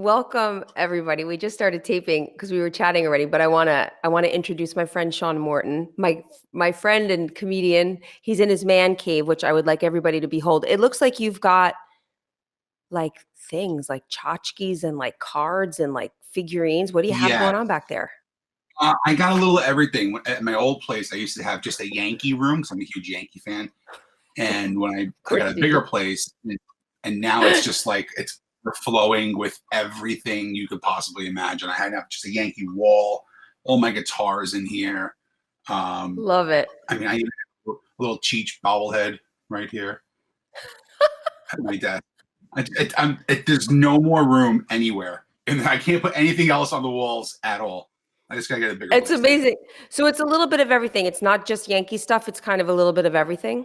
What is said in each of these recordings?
welcome everybody. We just started taping because we were chatting already, but I wanna introduce my friend Sean Morton, my friend and comedian. He's in his man cave, which I would like everybody to behold. It looks like you've got like things like tchotchkes and like cards and like figurines. What do you have Yeah, going on back there? I got a little of everything. At my old place, I used to have just a Yankee room because I'm a huge Yankee fan. And when Of I course got a you bigger do. place, and now it's just like it's flowing with everything you could possibly imagine. I had just a Yankee wall, all my guitars in here. Um, Love it. I mean, I even have a little Cheech bobblehead right here at my desk. There's no more room anywhere, and I can't put anything else on the walls at all. I just gotta get a bigger It's place now. amazing. So it's a little bit of everything. It's not just Yankee stuff. It's kind of a little bit of everything.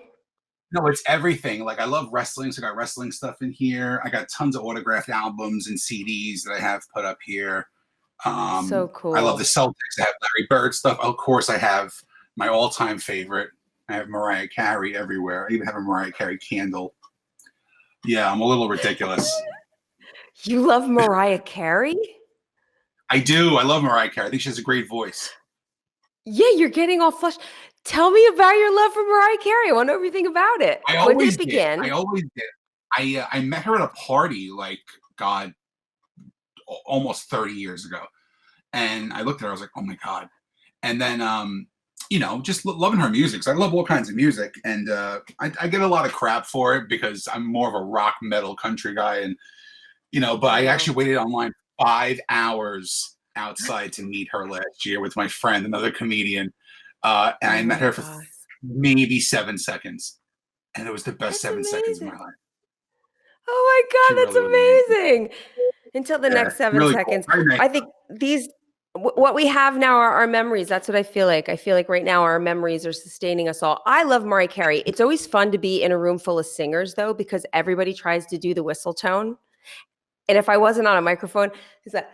No, it's everything. Like I love wrestling, so I got wrestling stuff in here. I got tons of autographed albums and CDs that I have put up here. So I love the cool. Celtics. I have Larry Bird stuff. Of course, I have my all-time favorite. I have Mariah Carey everywhere. I even have a Mariah Carey candle. Yeah, I'm a little ridiculous. You love Mariah Carey? I do. I love Mariah Carey. I think she has a great voice. Yeah, you're getting all flushed. Tell me about your love for Mariah Carey. I want to know everything about it. I When did always it did. I begin? always did. I met her at a party like God, almost 30 years ago, and I looked at her. I was like, oh my God. And then just loving her music. So I love all kinds of music, and I get a lot of crap for it because I'm more of a rock, metal, country guy, and but I Oh, actually waited online 5 hours outside to meet her last year with my friend, another comedian, and oh I met my her for God. maybe 7 seconds, and it was the best That's 7 seconds of my amazing. life. Oh She my God, really was amazing. that's amazing. Until the Yeah, next seven really cool. seconds. Very nice. I think what we have now are our memories. That's what I feel like. I feel like right now our memories are sustaining us all. I love Mariah Carey. It's always fun to be in a room full of singers though, because everybody tries to do the whistle tone. And if I wasn't on a microphone, it's like,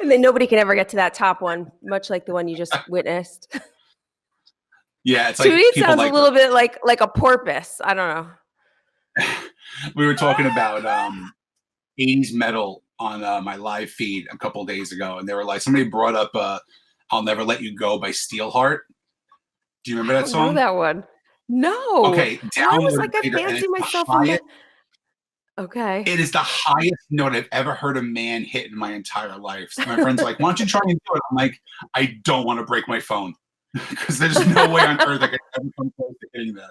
and then nobody can ever get to that top one, much like the one you just witnessed. Yeah, it's To me, like it people sounds a like little bit like a porpoise. I don't know. we were talking about 80s metal on my live feed a couple days ago, and they were like, somebody brought up "I'll Never Let You Go" by Steelheart. Do you remember I that don't know song? that one. No. Okay, Why was download it like I later, and fancy it's the myself in highest. the okay. It is the highest note I've ever heard a man hit in my entire life. So my friend's like, "Why don't you try and do it?" I'm like, "I don't want to break my phone because there's no way on earth I could ever come close to hitting that."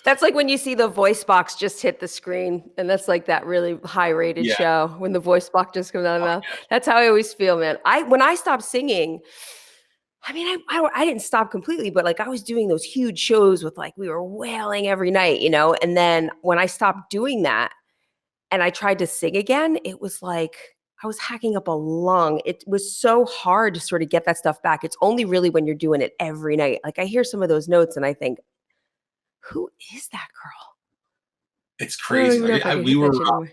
That's like when you see the voice box just hit the screen, and that's like that really high rated Yeah, show when the voice box just comes out of the mouth. That's how I always feel, man. When I stopped singing, I mean, I didn't stop completely, but like I was doing those huge shows with like we were wailing every night, And then when I stopped doing that and I tried to sing again, it was like I was hacking up a lung. It was so hard to sort of get that stuff back. It's only really when you're doing it every night. Like I hear some of those notes and I think, who is that girl? it's I don't crazy. even know Like if I could we hit that were shit anymore.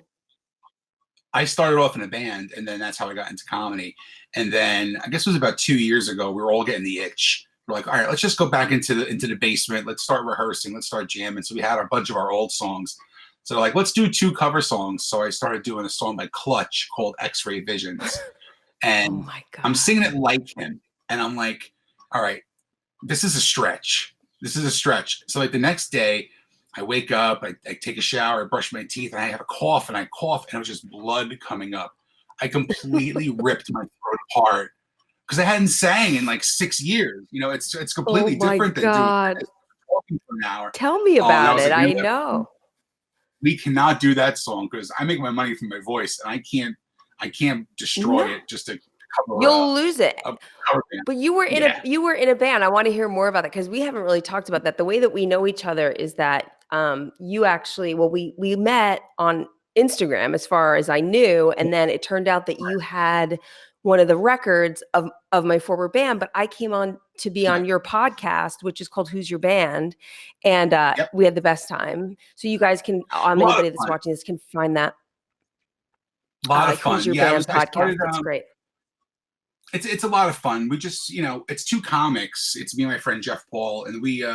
I started off in a band, and then that's how I got into comedy. And then I guess it was about 2 years ago, we were all getting the itch. We're like, all right, let's just go back into the basement. Let's start rehearsing. Let's start jamming. So we had a bunch of our old songs. So like, let's do 2 cover songs. So I started doing a song by Clutch called X-Ray Visions, Oh and my I'm God. singing it like him. And I'm like, all right, this is a stretch. This is a stretch. So like the next day, I wake up, I take a shower, I brush my teeth, and I have a cough, and I cough, and it was just blood coming up. I completely ripped my throat apart because I hadn't sang in like 6 years. It's Oh completely my different than doing God. this, talking for an hour. Tell me Oh, and I about was it. like, I know. we cannot do that song because I make my money from my voice, and I can't destroy No, it just to cover you'll lose it. a cover band. But you were in a Yeah, band. I want to hear more about that because we haven't really talked about that. The way that we know each other is that you actually, well, we met on Instagram as far as I knew, and then it turned out that you had one of the records of my former band, but I came on to be yeah, on your podcast, which is called Who's Your Band, and yep. we had the best time. So you guys can, A lot of anybody that's fun. watching this can find that A lot of Who's fun. Your Yeah, Band I podcast. started. It's great. It's a lot of fun. We just, it's 2 comics. It's me and my friend Jeff Paul, and we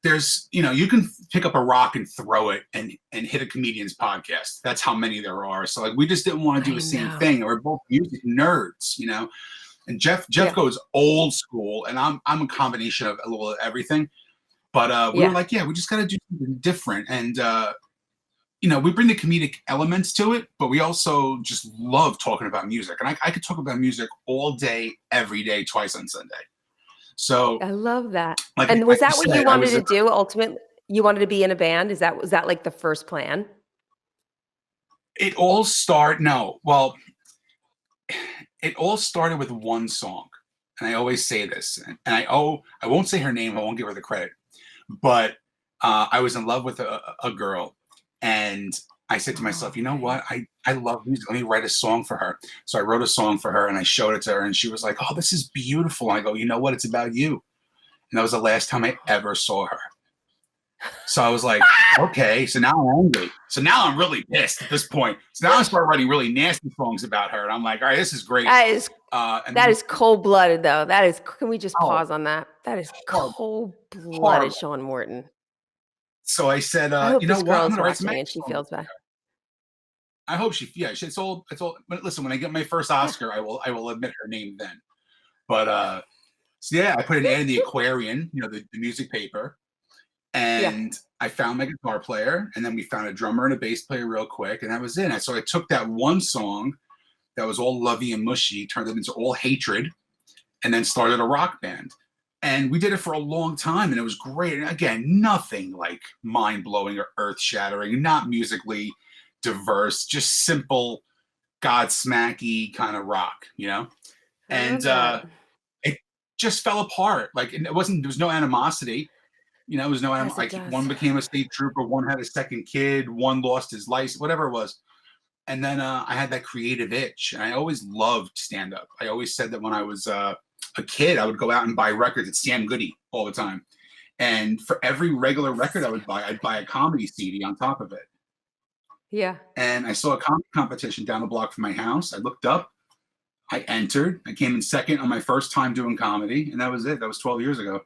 there's, you can pick up a rock and throw it and hit a comedian's podcast. That's how many there are. So like, we just didn't want to do the same thing. We're both music nerds, And Jeff goes old school, and I'm a combination of a little of everything. But we were like, we just got to do something different. And we bring the comedic elements to it, but we also just love talking about music. And I could talk about music all day, every day, twice on Sunday. So I love that. Like, and was that what you wanted to do ultimately? You wanted to be in a band? Was that like the first plan? It all started with one song. And I always say this, and I won't say her name. I won't give her the credit, but I was in love with a girl, and I said to myself, you know what? I love music. Let me write a song for her. So I wrote a song for her, and I showed it to her, and she was like, oh, this is beautiful. And I go, you know what? It's about you. And that was the last time I ever saw her. So I was like, okay, so now I'm angry. So now I'm really pissed at this point. So now I start writing really nasty songs about her. And I'm like, all right, this is great. That is cold-blooded, though. Can we just pause on that? That is cold-blooded, Sean Morton. So I said, I hope you know this what? I'm girl's gonna write some watching and she feels bad. I hope it's all, but listen, when I get my first Oscar, I will admit her name then. But, so yeah, I put an ad in the Aquarian, the music paper, and I found my guitar player, and then we found a drummer and a bass player real quick, and that was it. And so I took that one song that was all lovey and mushy, turned it into all hatred, and then started a rock band. And we did it for a long time, and it was great. And again, nothing like mind-blowing or earth-shattering, not musically diverse, just simple, Godsmacky kind of rock, And it just fell apart. Like, there was no animosity. There was no animosity. Like, one became a state trooper, one had a second kid, one lost his license, whatever it was. And then I had that creative itch, and I always loved stand-up. I always said that when I was a kid, I would go out and buy records at Sam Goody all the time. And for every regular record I would buy, I'd buy a comedy CD on top of it. Yeah. And I saw a comedy competition down the block from my house. I looked up, I entered, I came in second on my first time doing comedy, and that was it. That was 12 years ago.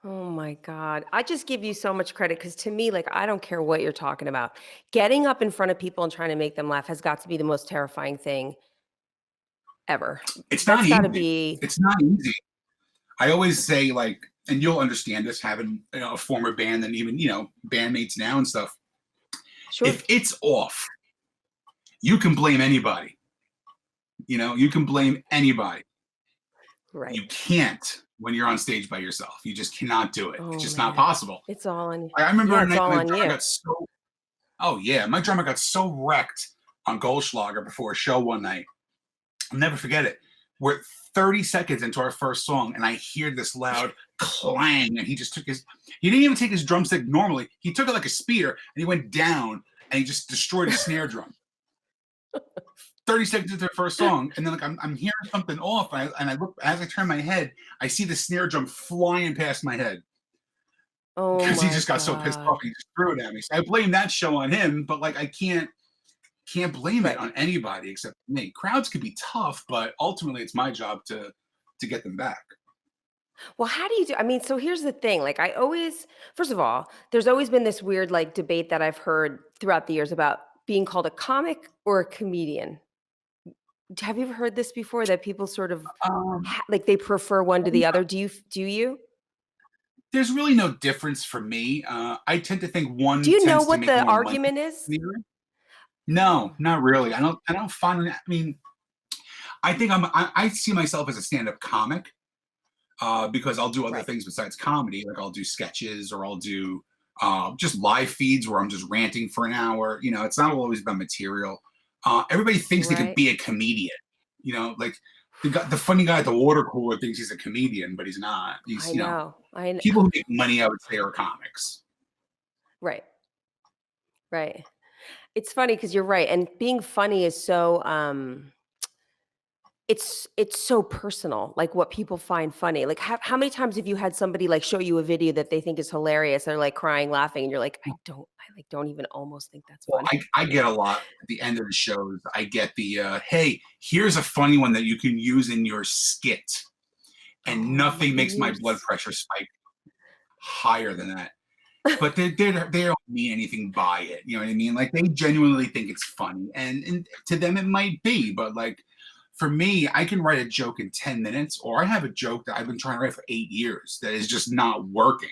Oh my God. I just give you so much credit because to me, like, I don't care what you're talking about. Getting up in front of people and trying to make them laugh has got to be the most terrifying thing ever. It's not easy. It's not easy. I always say, like, and you'll understand this, having a former band and even, bandmates now and stuff. Sure. If it's off, you can blame anybody. You can blame anybody. Right. You can't when you're on stage by yourself. You just cannot do it. It's just not possible. It's all on you. I remember my drummer got my drummer got so wrecked on Goldschlager before a show one night. I'll never forget it. We're 30 seconds into our first song, and I hear this loud clang, and he didn't even take his drumstick normally. He took it like a spear, and he went down, and he just destroyed his snare drum. 30 seconds into the first song, and then like I'm hearing something off, and I look, as I turn my head, I see the snare drum flying past my head. Oh, because he just got so pissed off, he just threw it at me. So I blame that show on him, but like I can't blame it on anybody except me. Crowds could be tough, but ultimately it's my job to get them back. Well, how do you do? I mean, so here's the thing. Like, first of all, there's always been this weird like debate that I've heard throughout the years about being called a comic or a comedian. Have you ever heard this before? That people sort of like they prefer one to the other. Do you? There's really no difference for me. I tend to think one. Do you know what the argument is? No, not really. I don't find. I mean, I think I see myself as a stand-up comic because I'll do other things besides comedy. Like I'll do sketches or I'll do just live feeds where I'm just ranting for an hour. It's not always about material. Everybody thinks they could be a comedian. Like the funny guy at the water cooler thinks he's a comedian, but he's not. He's, I know. People who make money, I would say, are comics. Right. It's funny because you're right. And being funny is so, it's so personal, like what people find funny. Like how many times have you had somebody like show you a video that they think is hilarious? They're like crying, laughing, and you're like, I don't even almost think that's funny. Well, I get a lot at the end of the shows. I get the, hey, here's a funny one that you can use in your skit. And nothing makes my blood pressure spike higher than that. But they don't mean anything by it. You know what I mean? Like they genuinely think it's funny, and to them it might be, but like for me, I can write a joke in 10 minutes, or I have a joke that I've been trying to write for 8 years that is just not working.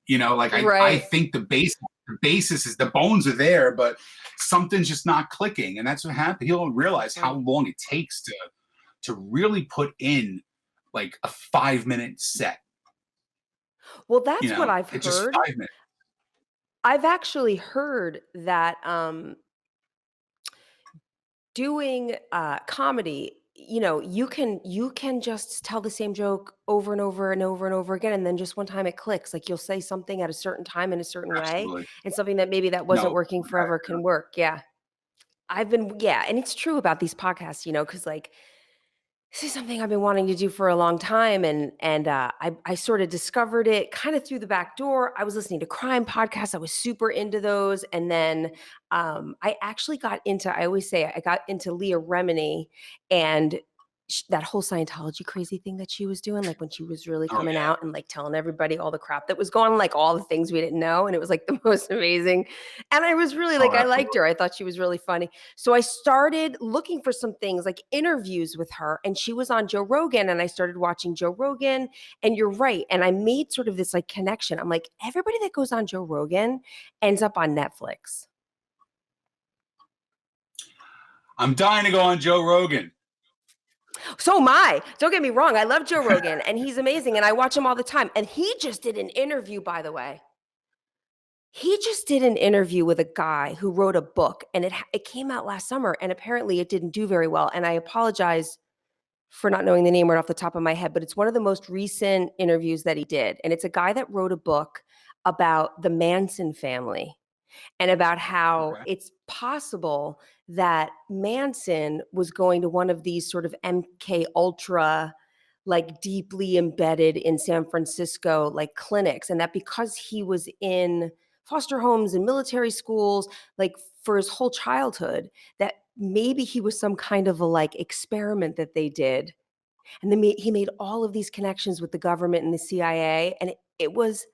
You know, like I Right. think the basis is the bones are there, but something's just not clicking, and that's what happened. He'll realize how Mm. long it takes to really put in like a 5 minute set. Well, You that's what know, I've it's just heard. 5 minutes. I've actually heard that doing comedy, you can just tell the same joke over and over and over and over again, and then just one time it clicks. Like you'll say something at a certain time in a certain way, Absolutely. and something that maybe that wasn't No, working forever can work. Yeah. Yeah, and it's true about these podcasts, because like this is something I've been wanting to do for a long time, and I sort of discovered it kind of through the back door. I was listening to crime podcasts. I was super into those, and then I actually got into. I always say I got into Leah Remini and that whole Scientology crazy thing that she was doing, like when she was really oh coming yeah, out and like telling everybody all the crap that was going on, like all the things we didn't know, and it was like the most amazing. And I was really oh like, I liked absolutely. her. I thought she was really funny. So I started looking for some things like interviews with her, and she was on Joe Rogan, and I started watching Joe Rogan. And you're right. And I made sort of this like connection. I'm like, everybody that goes on Joe Rogan ends up on Netflix. I'm dying to go on Joe Rogan. So am I. Don't get me wrong. I love Joe Rogan and he's amazing and I watch him all the time. And he just did an interview, by the way. He just did an interview with a guy who wrote a book and it came out last summer and apparently it didn't do very well. And I apologize for not knowing the name right off the top of my head, but it's one of the most recent interviews that he did. And it's a guy that wrote a book about the Manson family and about how Okay. it's possible that Manson was going to one of these sort of MK Ultra, like deeply embedded in San Francisco, like clinics, and that because he was in foster homes and military schools, like for his whole childhood, that maybe he was some kind of a like experiment that they did. And then he made all of these connections with the government and the CIA. And it was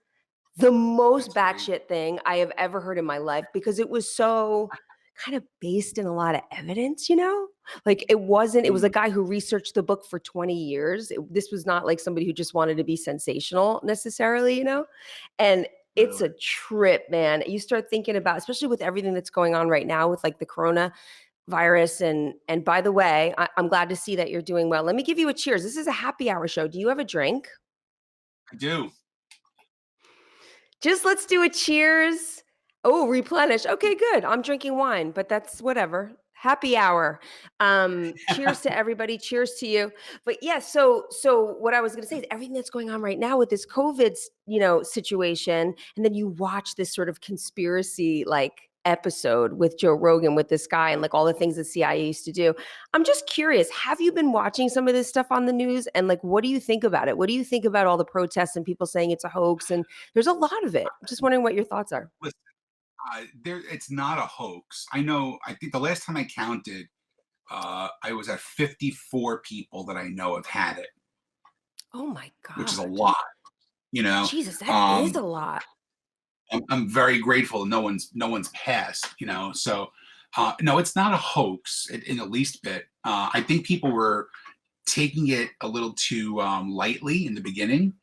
the most That's crazy. batshit thing I have ever heard in my life because it was so kind of based in a lot of evidence, you know? Like it was a Mm, guy who researched the book for 20 years. This was not like somebody who just wanted to be sensational necessarily, you know? And it's really. a trip, man. You start thinking about, especially with everything that's going on right now with like the corona virus. And by the way, I'm glad to see that you're doing well. Let me give you a cheers. This is a happy hour show. Do you have a drink? I do. Just let's do a cheers. Oh, replenish. Okay, good. I'm drinking wine, but that's whatever. Happy hour. Cheers to everybody. Cheers to you. But yeah, so what I was going to say is everything that's going on right now with this COVID, situation, and then you watch this sort of conspiracy like episode with Joe Rogan with this guy and like all the things the CIA used to do. I'm just curious, have you been watching some of this stuff on the news and like what do you think about it? What do you think about all the protests and people saying it's a hoax and there's a lot of it. I'm just wondering what your thoughts are. Listen, it's not a hoax. I know. I think the last time I counted, I was at 54 people that I know have had it, Oh my which is a God. lot. You know, Jesus, that is um, a lot. I'm very grateful no one's passed. So no, it's not a hoax in the least bit. I think people were taking it a little too lightly in the beginning.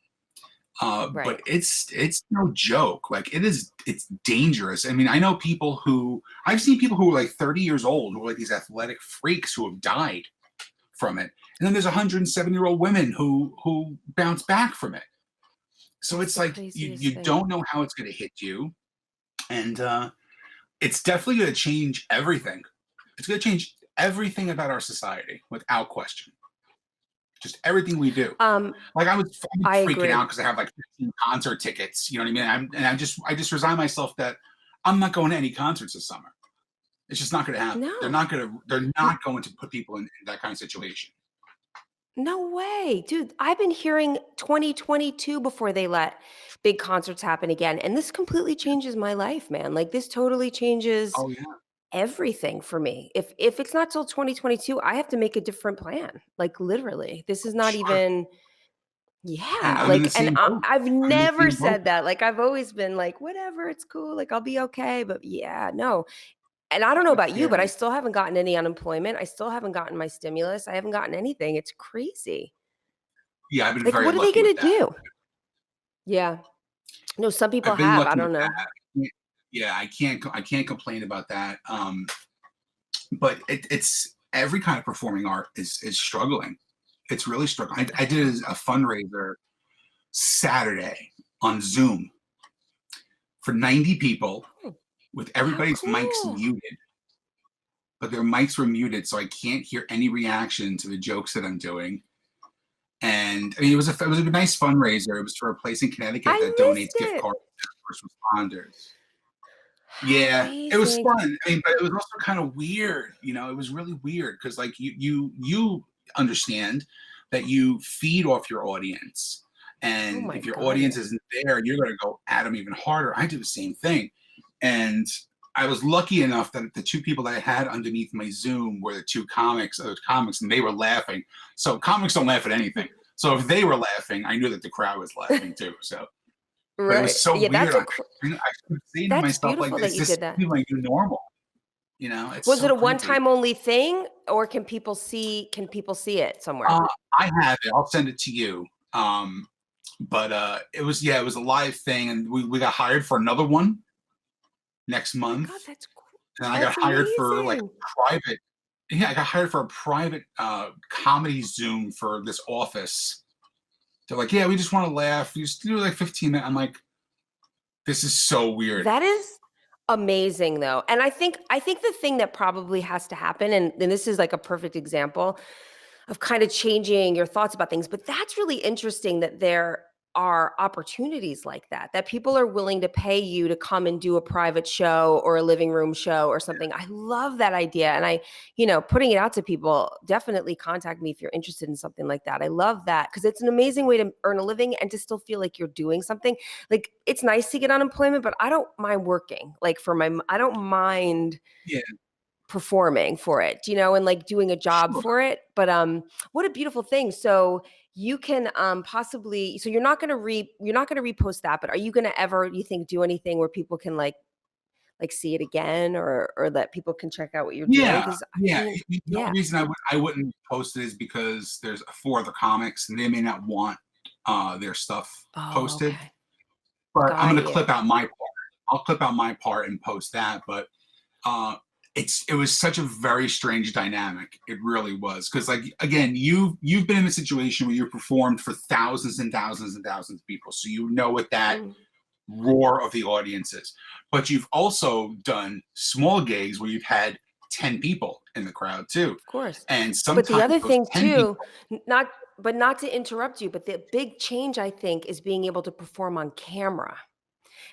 But Right. it's no joke. Like it's dangerous. I mean, I know people who I've seen people who are like 30 years old who are like these athletic freaks who have died from it. And then there's 107-year-old women who bounce back from it. So It's it's the like craziest you thing. don't know how it's going to hit you, and it's definitely going to change everything. It's going to change everything about our society without question. Just everything we do. Um, Like I was I freaking out agree. because I have like 15 concert tickets. You know what I mean? I just resigned myself that I'm not going to any concerts this summer. It's just not going to happen. They're No. not going to. They're not going to put people in that kind of situation. No way. Dude, I've been hearing 2022 before they let big concerts happen again. And this completely changes my life, man. Like this totally changes Oh yeah, everything for me. If it's not till 2022, I have to make a different plan. Like literally. This is not sure. even And Yeah, I'm in the like, and same boat. I've I'm in the never same boat. said that. Like, I've always been like, whatever, it's cool. Like, I'll be okay. But yeah, no. And I don't know That's about you, but I scary. still haven't gotten any unemployment. I still haven't gotten my stimulus. I haven't gotten anything. It's crazy. Yeah, I've been Like, very what are they lucky with gonna that. do? Yeah. No, some people I've been have. I lucky with don't know. that. Yeah, I can't complain about that. But it's every kind of performing art is struggling. It's really struggling. I did a fundraiser Saturday on Zoom for 90 people Oh, with how everybody's mics cool. muted, but their mics were muted, so I can't hear any reaction to the jokes that I'm doing. And I mean, it was a nice fundraiser. It was for a place in Connecticut I that donates missed gift it. cards to first responders. How Yeah, it was amazing. fun. I mean, but it was also kind of weird. It was really weird because, like, you understand that you feed off your audience, Oh and my if your God, audience yeah. isn't there, you're going to go at them even harder. I do the same thing, and I was lucky enough that the two people that I had underneath my Zoom were the two other comics, and they were laughing. So comics don't laugh at anything. So if they were laughing, I knew that the crowd was laughing too. So, but it Right. was so Yeah, weird. I kept saying to that's myself, like, beautiful that is you this did that. something like new normal? It's Was it so a creepy. one-time only thing, or can people see it somewhere? Uh, I have it. I'll send it to you. Um, but it was a live thing, and we got hired for another one next Oh my month. God, that's cool. And I got That's hired for like amazing. a private. Yeah, I got hired for a private comedy Zoom for this office. They're like, yeah, we just want to laugh. You just do like 15 minutes. I'm like, this is so weird. That is amazing though. And I think the thing that probably has to happen, and this is like a perfect example of kind of changing your thoughts about things, but that's really interesting that there are opportunities like that, that people are willing to pay you to come and do a private show or a living room show or something. I love that idea. And putting it out to people, definitely contact me if you're interested in something like that. I love that because it's an amazing way to earn a living and to still feel like you're doing something. Like, it's nice to get unemployment, but I don't mind working. Like, I don't mind Yeah, performing for it, and like doing a job sure. for it. But what a beautiful thing. So you can possibly, so you're not gonna repost that, but are you gonna ever, you think, do anything where people can like see it again, or that people can check out what you're doing? Yeah, Because yeah. The only yeah. reason I wouldn't post it is because there's four other comics, and they may not want their stuff Oh, posted. okay. But I'm Got gonna you. clip out my part. I'll clip out my part and post that. But uh, it was such a very strange dynamic. It really was because, like, again, you've been in a situation where you've performed for thousands and thousands and thousands of people, so you know what that Mm, roar of the audience is. But you've also done small gigs where you've had 10 people in the crowd too, of course. and But the sometimes other those thing 10 too, people. not to interrupt you, but the big change, I think, is being able to perform on camera.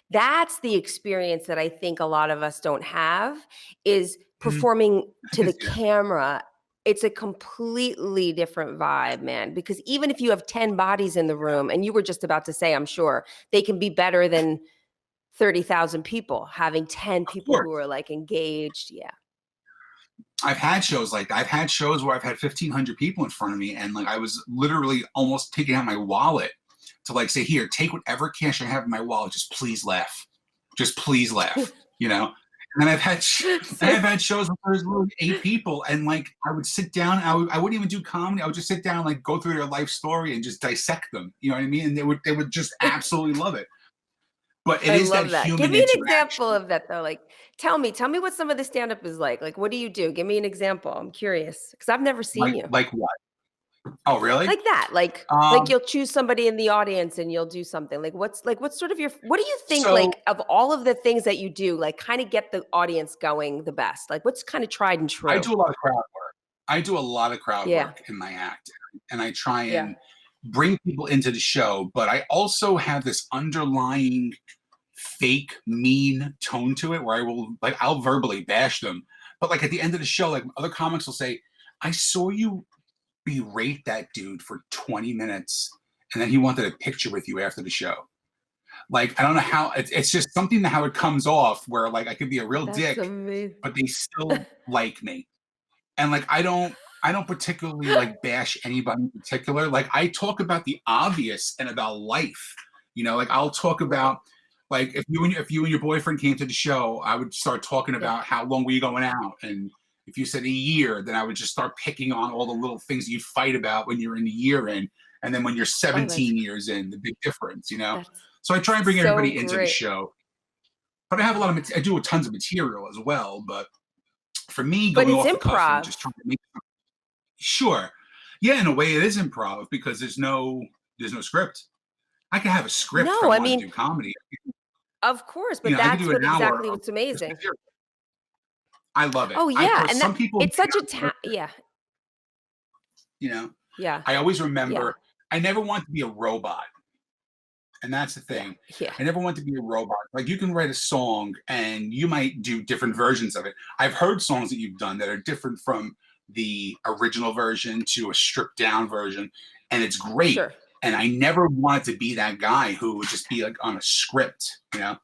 That's the experience that I think a lot of us don't have, is Mhm, performing I to can the see that. camera. It's a completely different vibe, man, because even if you have 10 bodies in the room, and you were just about to say, I'm sure, they can be better than 30,000 people, having 10 Of people who course. are like engaged. Yeah. I've had shows like that. I've had shows where I've had 1,500 people in front of me, and like I was literally almost taking out my wallet to like say, "Here, take whatever cash I have in my wallet. Just please laugh. Just please laugh." And then I've had shows where there's literally 8 people, and like I would sit down. I wouldn't even do comedy. I would just sit down, and, like, go through their life story and just dissect them. You know what I mean? And they would just absolutely love it. But it I is that love that. Give human me an example interaction. of that though. Like, tell me what some of the stand-up is like. Like, what do you do? Give me an example. I'm curious because I've never seen you. Like what? Oh, really? Like that. Like Um, you'll choose somebody in the audience and you'll do something. What's sort of what do you think, so like, of all of the things that you do, like, kind of get the audience going the best? Like, what's kind of tried and I true? do a lot of crowd work. I do a lot of crowd Yeah. work in my act, and I try Yeah. and bring people into the show, but I also have this underlying fake mean tone to it where I'll verbally bash them. But like at the end of the show, like other comics will say, I saw you berate that dude for 20 minutes and then he wanted a picture with you after the show. Like, I don't know how it's just something how it comes off where like I could be a real That's dick, amazing. but they still like me. And like I don't I don't particularly like bash anybody in particular. Like I talk about the obvious and about life. Like I'll talk Right. about like if you and your boyfriend came to the show, I would start talking Yeah. about how long were you going out, and if you said a year, then I would just start picking on all the little things you'd fight about when you're in the year in, and then when you're Oh, that's 17 years in, the big difference. that's So I try and bring so everybody into the great. show, but I have a lot of I do tons of material as well. But for me, But going it's off the cuff and improv. just trying to make sure. Yeah, in a way it is improv because there's no script. I can have a script if I No, I wanted to mean, do comedy. of course, but I could that's do an what hour exactly of what's just amazing. material. I love it. Oh, I yeah, and that some people may it's such a not work it, yeah, you know. yeah, I always yeah, remember I never want to be a robot. And that's the yeah, thing. yeah, I never want to be a robot. Like you can write a song and you might do different versions of it. I've heard songs that you've done that are different from the original version to a stripped down version, and it's great. sure. And I never wanted to be that guy who would just be like on a script. And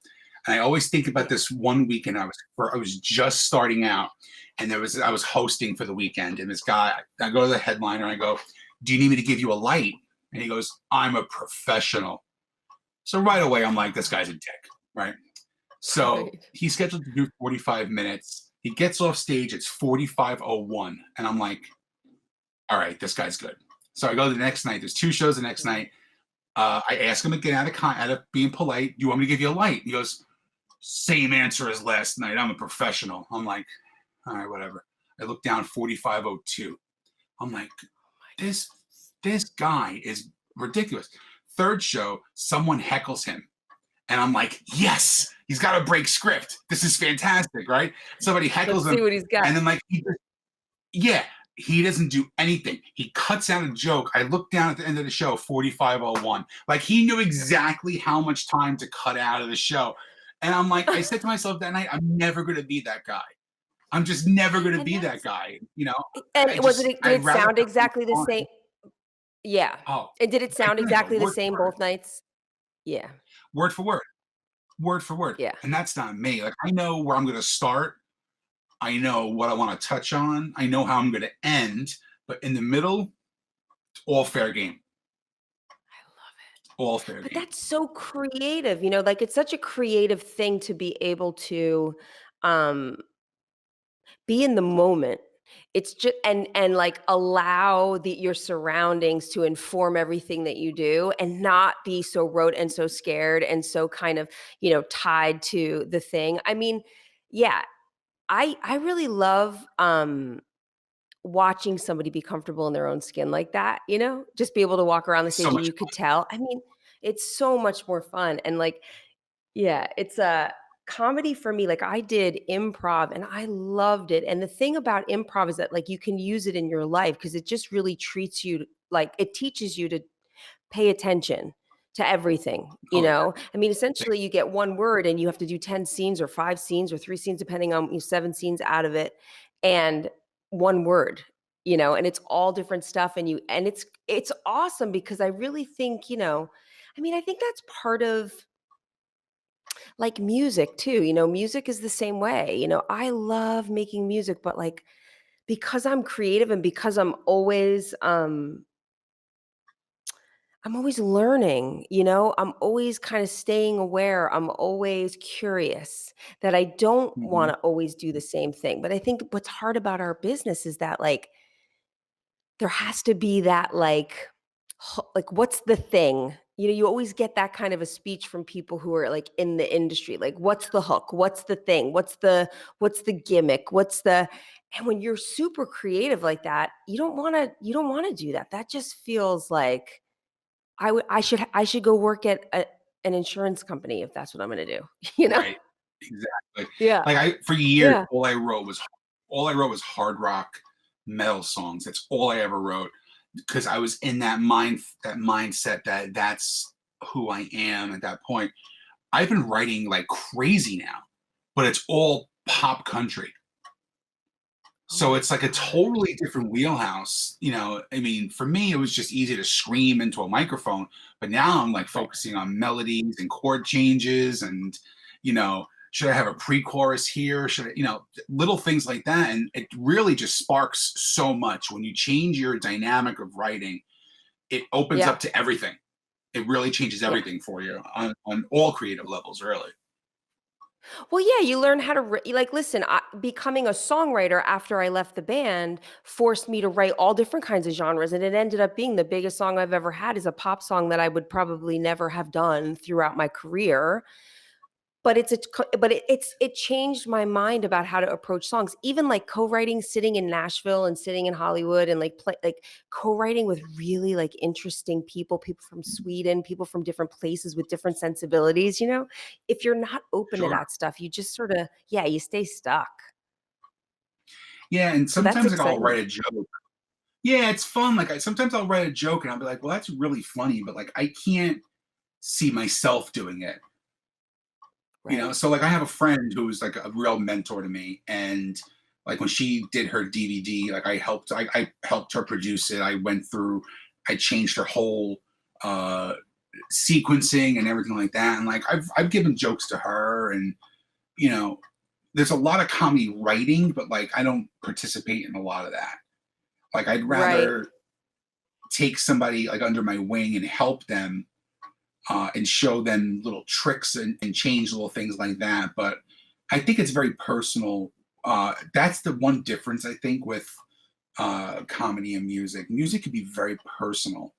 I always think about Yeah. this one weekend I was just starting out, and I was hosting for the weekend, and this guy, I go to the headliner and I go, "Do you need me to give you a light?" And he goes, "I'm a professional." So right away, I'm like, this guy's a dick, right? So Right. he's scheduled to do 45 minutes. He gets off stage, it's 45:01. And I'm like, all right, this guy's good. So I go the next night. There's two shows the next Mhm. night. I ask him again out of being polite, do you want me to give you a light? He goes, same answer as last night. I'm a professional. I'm like, all right, whatever. I look down 45:02. I'm like, this this guy is ridiculous. Third show, someone heckles him. And I'm like, yes, he's got a break script. This is fantastic, right? Somebody heckles Let's see him, what he's got. and then yeah, he doesn't do anything. He cuts out a joke. I look down at the end of the show, 45:01. Like he knew exactly how much time to cut out of the show. And I'm like, I said to myself that night, I'm never gonna be that guy. I'm just never gonna And be that that's guy. and was it did I'd it rather sound have some exactly the fun. same? Yeah. Oh, And did it sound identical, exactly the word same for word, both nights? Yeah. word for word, word for word. Yeah. And that's not me. Like I know where I'm gonna start. I know what I want to touch on. I know how I'm going to end, but in the middle, all fair game. I love it. All fair But game. that's so creative, like, it's such a creative thing to be able to, um, be in the moment. It's just and, like, allow your surroundings to inform everything that you do and not be so rote and so scared and so kind of, tied to the thing. I mean, yeah, I really love, watching somebody be comfortable in their own skin like that, just be able to walk around the So stage and much you could tell. I mean, it's so much more fun. And like, yeah, it's a comedy for me. Like I did improv and I loved it. And the thing about improv is that like you can use it in your life because it just really treats you like it teaches you to pay attention to everything, fun. Oh, yeah. I mean, essentially you get one word and you have to do 10 scenes or 5 scenes or 3 scenes depending on 7 scenes out of it and one word, and it's all different stuff and it's awesome because I really think, I mean, I think that's part of like music too, music is the same way. I love making music, but like because I'm creative and because I'm always learning, I'm always kind of staying aware. I'm always curious that I don't want Hmm. to always do the same thing. But I think what's hard about our business is that like there has to be that like what's the thing? You always get that kind of a speech from people who are like in the industry. Like what's the hook? What's the thing? What's the gimmick? And when you're super creative like that, you don't want to do that. That just feels like I should go work at an insurance company if that's what I'm gonna do, you know? Right. Exactly. Yeah, Like for years, yeah. all I wrote was hard rock metal songs. That's all I ever wrote because I was in that mindset that that's who I am at that point. I've been writing like crazy now, but it's all pop country. Oh So my it's like a god. totally different wheelhouse. I mean, for me, it was just easy to scream into a microphone, but now I'm like Right. focusing on melodies and chord changes and, you know, Should I have a pre-chorus here? Should I, little things like that. And it really just sparks so much when you change your dynamic of writing. It opens Yeah. up to everything. It really changes everything for you on all creative levels, really. Well, yeah, you learn how to listen, becoming a songwriter after I left the band forced me to write all different kinds of genres, and it ended up being the biggest song I've ever had is a pop song that I would probably never have done throughout my career. But it changed my mind about how to approach songs. Even like co-writing, sitting in Nashville and sitting in Hollywood and co-writing with really like interesting people from Sweden, people from different places with different sensibilities, if you're not open to Sure. that stuff, you just sort of, you stay stuck. Yeah, and So that's sometimes like I'll exciting. write a joke. Yeah, it's fun. Like sometimes I'll write a joke and I'll be like, well, that's really funny, but like I can't see myself doing it. Right. So like I have a friend who's like a real mentor to me, and like when she did her DVD, like I helped her produce it. I changed her whole sequencing and everything like that. And like I've given jokes to her, and there's a lot of comedy writing, but like I don't participate in a lot of that. Like I'd Right. rather take somebody like under my wing and help them and show them little tricks and change little things like that. But I think it's very personal. That's the one difference I think with comedy and music. Music can be very personal,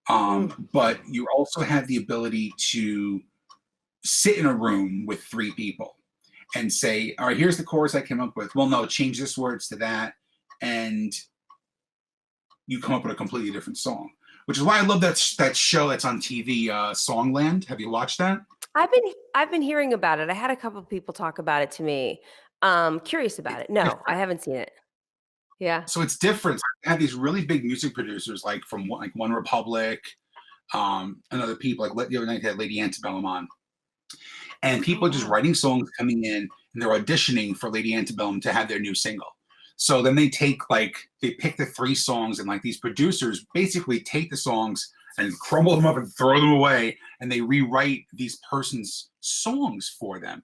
but you also have the ability to sit in a room with three people and say, all right, here's the chorus I came up with. Well, no, change this words to that. And you come up with a completely different song, which is why I love that show that's on TV, Songland. Have you watched that? I've been hearing about it. I had a couple of people talk about it to me. Curious about it. No, I haven't seen it. Yeah. So it's different. I have these really big music producers, like from like One Republic, and other people. Like the other night, they had Lady Antebellum on, and Oh, people just wow. writing songs coming in, and they're auditioning for Lady Antebellum to have their new single. So then they pick the three songs, and like these producers basically take the songs and crumble them up and throw them away, and they rewrite these person's songs for them.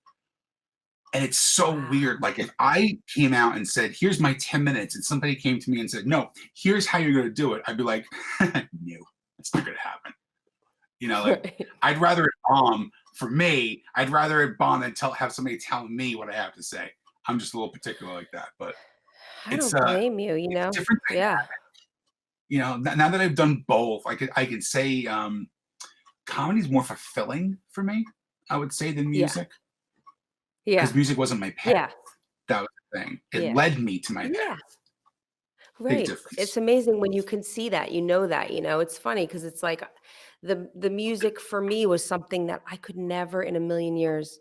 And it's so weird. Like if I came out and said, here's my 10 minutes, and somebody came to me and said, no, here's how you're going to do it, I'd be like, no, it's not going to happen. Like I'd rather it bomb for me. I'd rather it bomb than have somebody tell me what I have to say. I'm just a little particular like that, but I it's don't blame you, it's a different thing. Yeah. Now that I've done both, I could say comedy's more fulfilling for me, I would say, than Yeah. music. Because Yeah. music wasn't my path. Yeah. That was the thing. It Yeah. led me to my Yeah. path. Big Right. It's difference. amazing when you can see that, that, it's funny because it's like the music for me was something that I could never in a million years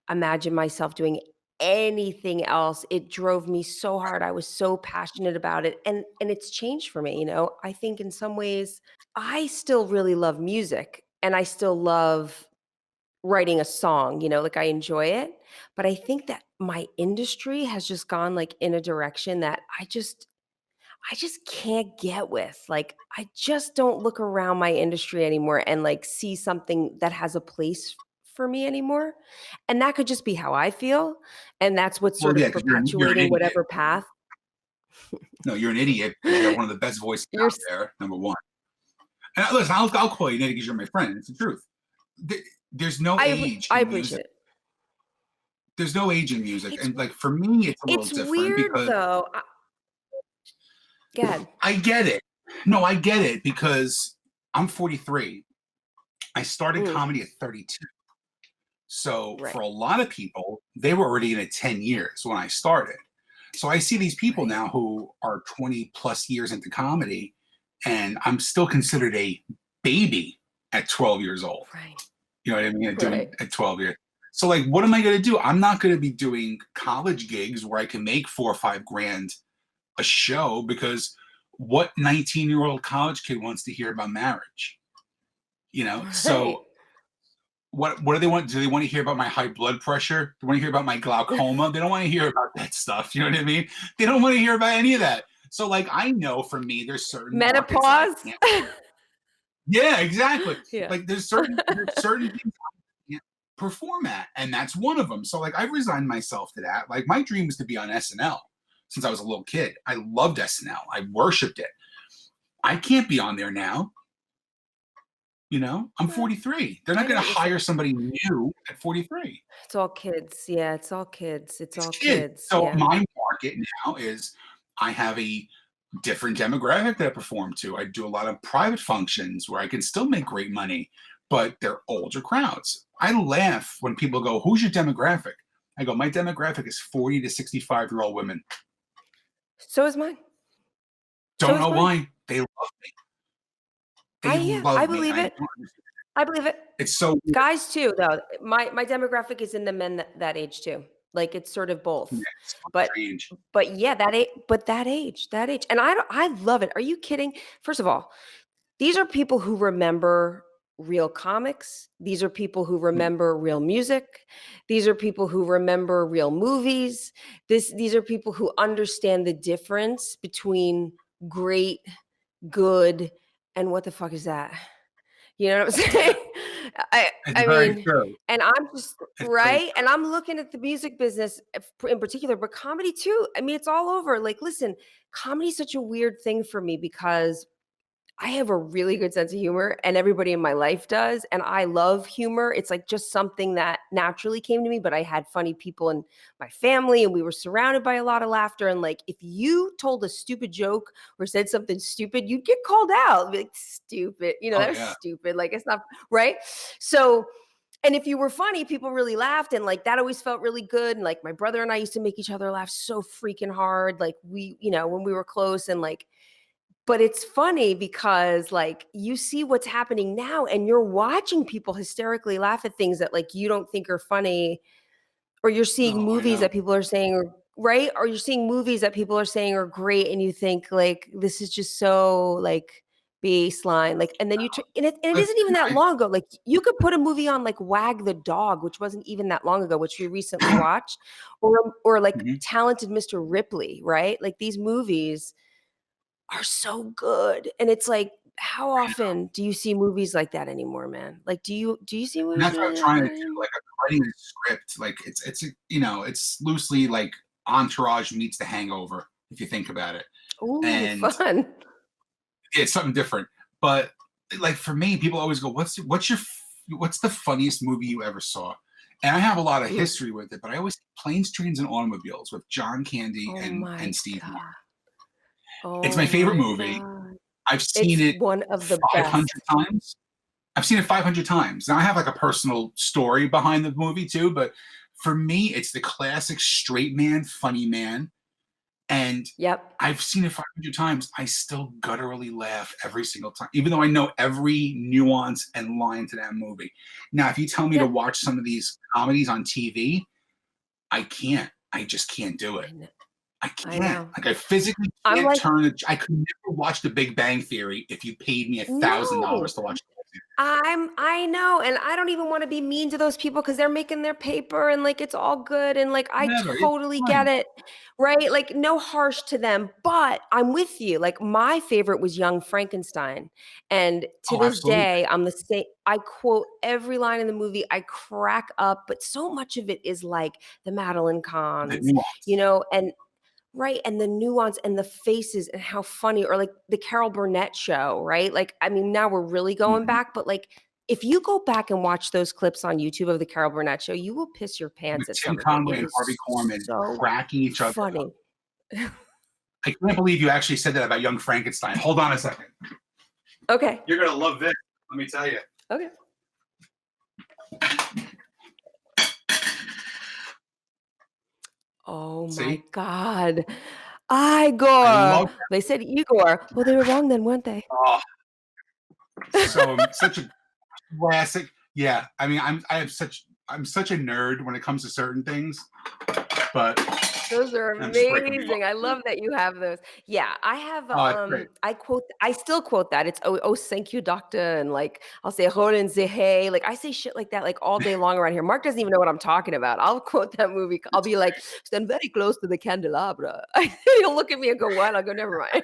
imagine myself doing anything else. It drove me so hard. I was so passionate about it. And it's changed for me, I think in some ways I still really love music and I still love writing a song, like I enjoy it. But I think that my industry has just gone like in a direction that I just can't get with. Like, I just don't look around my industry anymore and like see something that has a place for me anymore. And that could just be how I feel. And that's what's Well, sort yeah, of because you're an perpetuating idiot. whatever path. No, you're an idiot because you have one of the best voices You're, out there, number one. And listen, I'll call you an idiot because you're my friend. It's the truth. There's no age I in appreciate music. it. There's no age in music. It's, And like for me, it's a little it's different weird because though. Go ahead. I get it. No, I get it because I'm 43. I started Mm, comedy at 32. So for right. a lot of people, they were already in it 10 years when I started. So I see these people Right. now who are 20 plus years into comedy, and I'm still considered a baby at 12 years old. Right. You know what I mean? Doing Right. at 12 years. So like, what am I going to do? I'm not going to be doing college gigs where I can make 4 or 5 grand a show because what 19-year-old college kid wants to hear about marriage? Right. So what do they want? Do they want to hear about my high blood pressure? Do they want to hear about my glaucoma? They don't want to hear about that stuff. You know what I mean? They don't want to hear about any of that. So like I know for me, there's certain markets that I Menopause. can't. Yeah, exactly. Yeah. Like there's certain things I can't perform at, and that's one of them. So like I've resigned myself to that. Like my dream was to be on SNL since I was a little kid. I loved SNL. I worshipped it. I can't be on there now. You know, I'm 43. They're not going to hire somebody new at 43. It's all kids. Yeah, it's all kids. It's all Kids. kids. So Yeah. my market now is I have a different demographic that I perform to. I do a lot of private functions where I can still make great money, but they're older crowds. I laugh when people go, "Who's your demographic?" I go, "My demographic is 40 to 65-year-old women." So is mine. Don't know why. They love me. They love I me. believe it. I believe it. It's so weird. Guys too, though. My demographic is in the men that age too. Like it's sort of both. Yeah, it's so But strange. but yeah, that age. And I love it. Are you kidding? First of all, these are people who remember real comics. These are people who remember real music. These are people who remember real movies. These are people who understand the difference between great, good, and what the fuck is that? You know what I'm saying? I mean, True. and I'm just It's right. And I'm looking at the music business in particular, but comedy too. I mean, it's all over. Like, listen, comedy is such a weird thing for me because I have a really good sense of humor and everybody in my life does. And I love humor. It's like just something that naturally came to me, but I had funny people in my family and we were surrounded by a lot of laughter. And like, if you told a stupid joke or said something stupid, you'd get called out. Be like, stupid, that was stupid. Like, it's not right. So, and if you were funny, people really laughed. And like, that always felt really good. And like, my brother and I used to make each other laugh so freaking hard. Like when we were close and like, but it's funny because like you see what's happening now and you're watching people hysterically laugh at things that like you don't think are funny, or you're seeing movies that people are saying are right, or you're seeing movies that people are saying are great and you think like this is just so like baseline, like, and then and it isn't even that long ago. Like you could put a movie on like Wag the Dog, which wasn't even that long ago, which we recently watched, or like Talented Mr. Ripley, right? Like these movies are so good. And it's like, how often do you see movies like that anymore, man? Like, do you see movies? And that's what I'm like trying to that do. Like I'm writing a script. Like it's loosely like Entourage meets The Hangover, if you think about it. Ooh, and fun. It's something different. But like for me, people always go, what's the funniest movie you ever saw? And I have a lot of history with it, but I always Planes, Trains, and Automobiles with John Candy and Steve Martin. It's my favorite movie. God. I've seen it one of the 500 best. times. I've seen it 500 times. Now I have like a personal story behind the movie too, but for me, it's the classic straight man, funny man. And I've seen it 500 times. I still gutturally laugh every single time, even though I know every nuance and line to that movie. Now, if you tell me to watch some of these comedies on TV, I can't. I just can't do it. I can't. Like I physically can't turn it. I could never watch The Big Bang Theory if you paid me $1,000 to watch it. I know, and I don't even want to be mean to those people because they're making their paper and like it's all good and like I totally get it, right? Like no harsh to them, but I'm with you. Like my favorite was Young Frankenstein, and to this day, I'm the same. I quote every line in the movie. I crack up, but so much of it is like the Madeline Kahns, and. Right. And the nuance and the faces and how funny, or like the Carol Burnett show, right? Like, I mean, now we're really going back, but like, if you go back and watch those clips on YouTube of the Carol Burnett show, you will piss your pants at Tim Conway and Harvey Korman cracking each other. Funny. I can't believe you actually said that about Young Frankenstein. Hold on a second. Okay. You're going to love this. Let me tell you. Okay. Oh my God. Igor. They said Igor. Well, they were wrong then, weren't they? Oh. So such a classic. Yeah. I mean, I'm such a nerd when it comes to certain things. But those are amazing. I love that you have those. Yeah, I have I still quote that. It's oh thank you, doctor. And like I'll say Roland Zehe. Like I say shit like that like all day long around here. Mark doesn't even know what I'm talking about. I'll quote that movie. I'll be like, stand very close to the candelabra. He'll look at me and go, what? I'll go, never mind.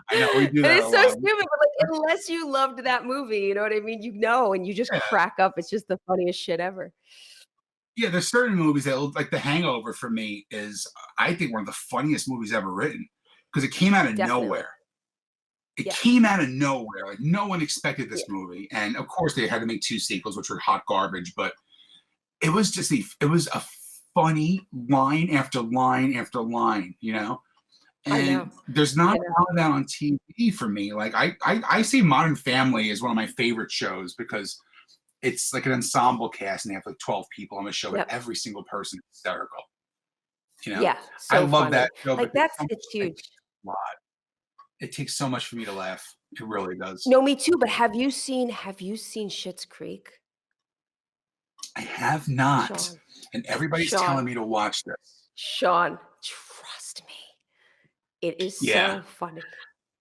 I know we do And that it's a so lot. stupid, but like unless you loved that movie, you know what I mean? You know, and you just Yeah, crack up. It's just the funniest shit ever. yeah. There's certain movies that like The Hangover for me is I think one of the funniest movies ever written because it came out of Definitely. nowhere. It Yeah. came out of nowhere. Like no one expected Yeah. this movie, and of course they had to make two sequels, which were hot garbage. But it was just it was a funny line after line after line, you know. I know. And there's I not know. a lot of that on TV for me. Like I see Modern Family as one of my favorite shows because it's like an ensemble cast and they have like 12 people on the show, but Yep. every single person is hysterical. You know, Yeah. I So love that funny. show Like because it's huge. it takes so much for me to laugh. It really does. No, me too. But have you seen Schitt's Creek? I have not, Sean. and everybody's telling Sean. me to watch this. Sean. Trust me. It is Yeah, so funny.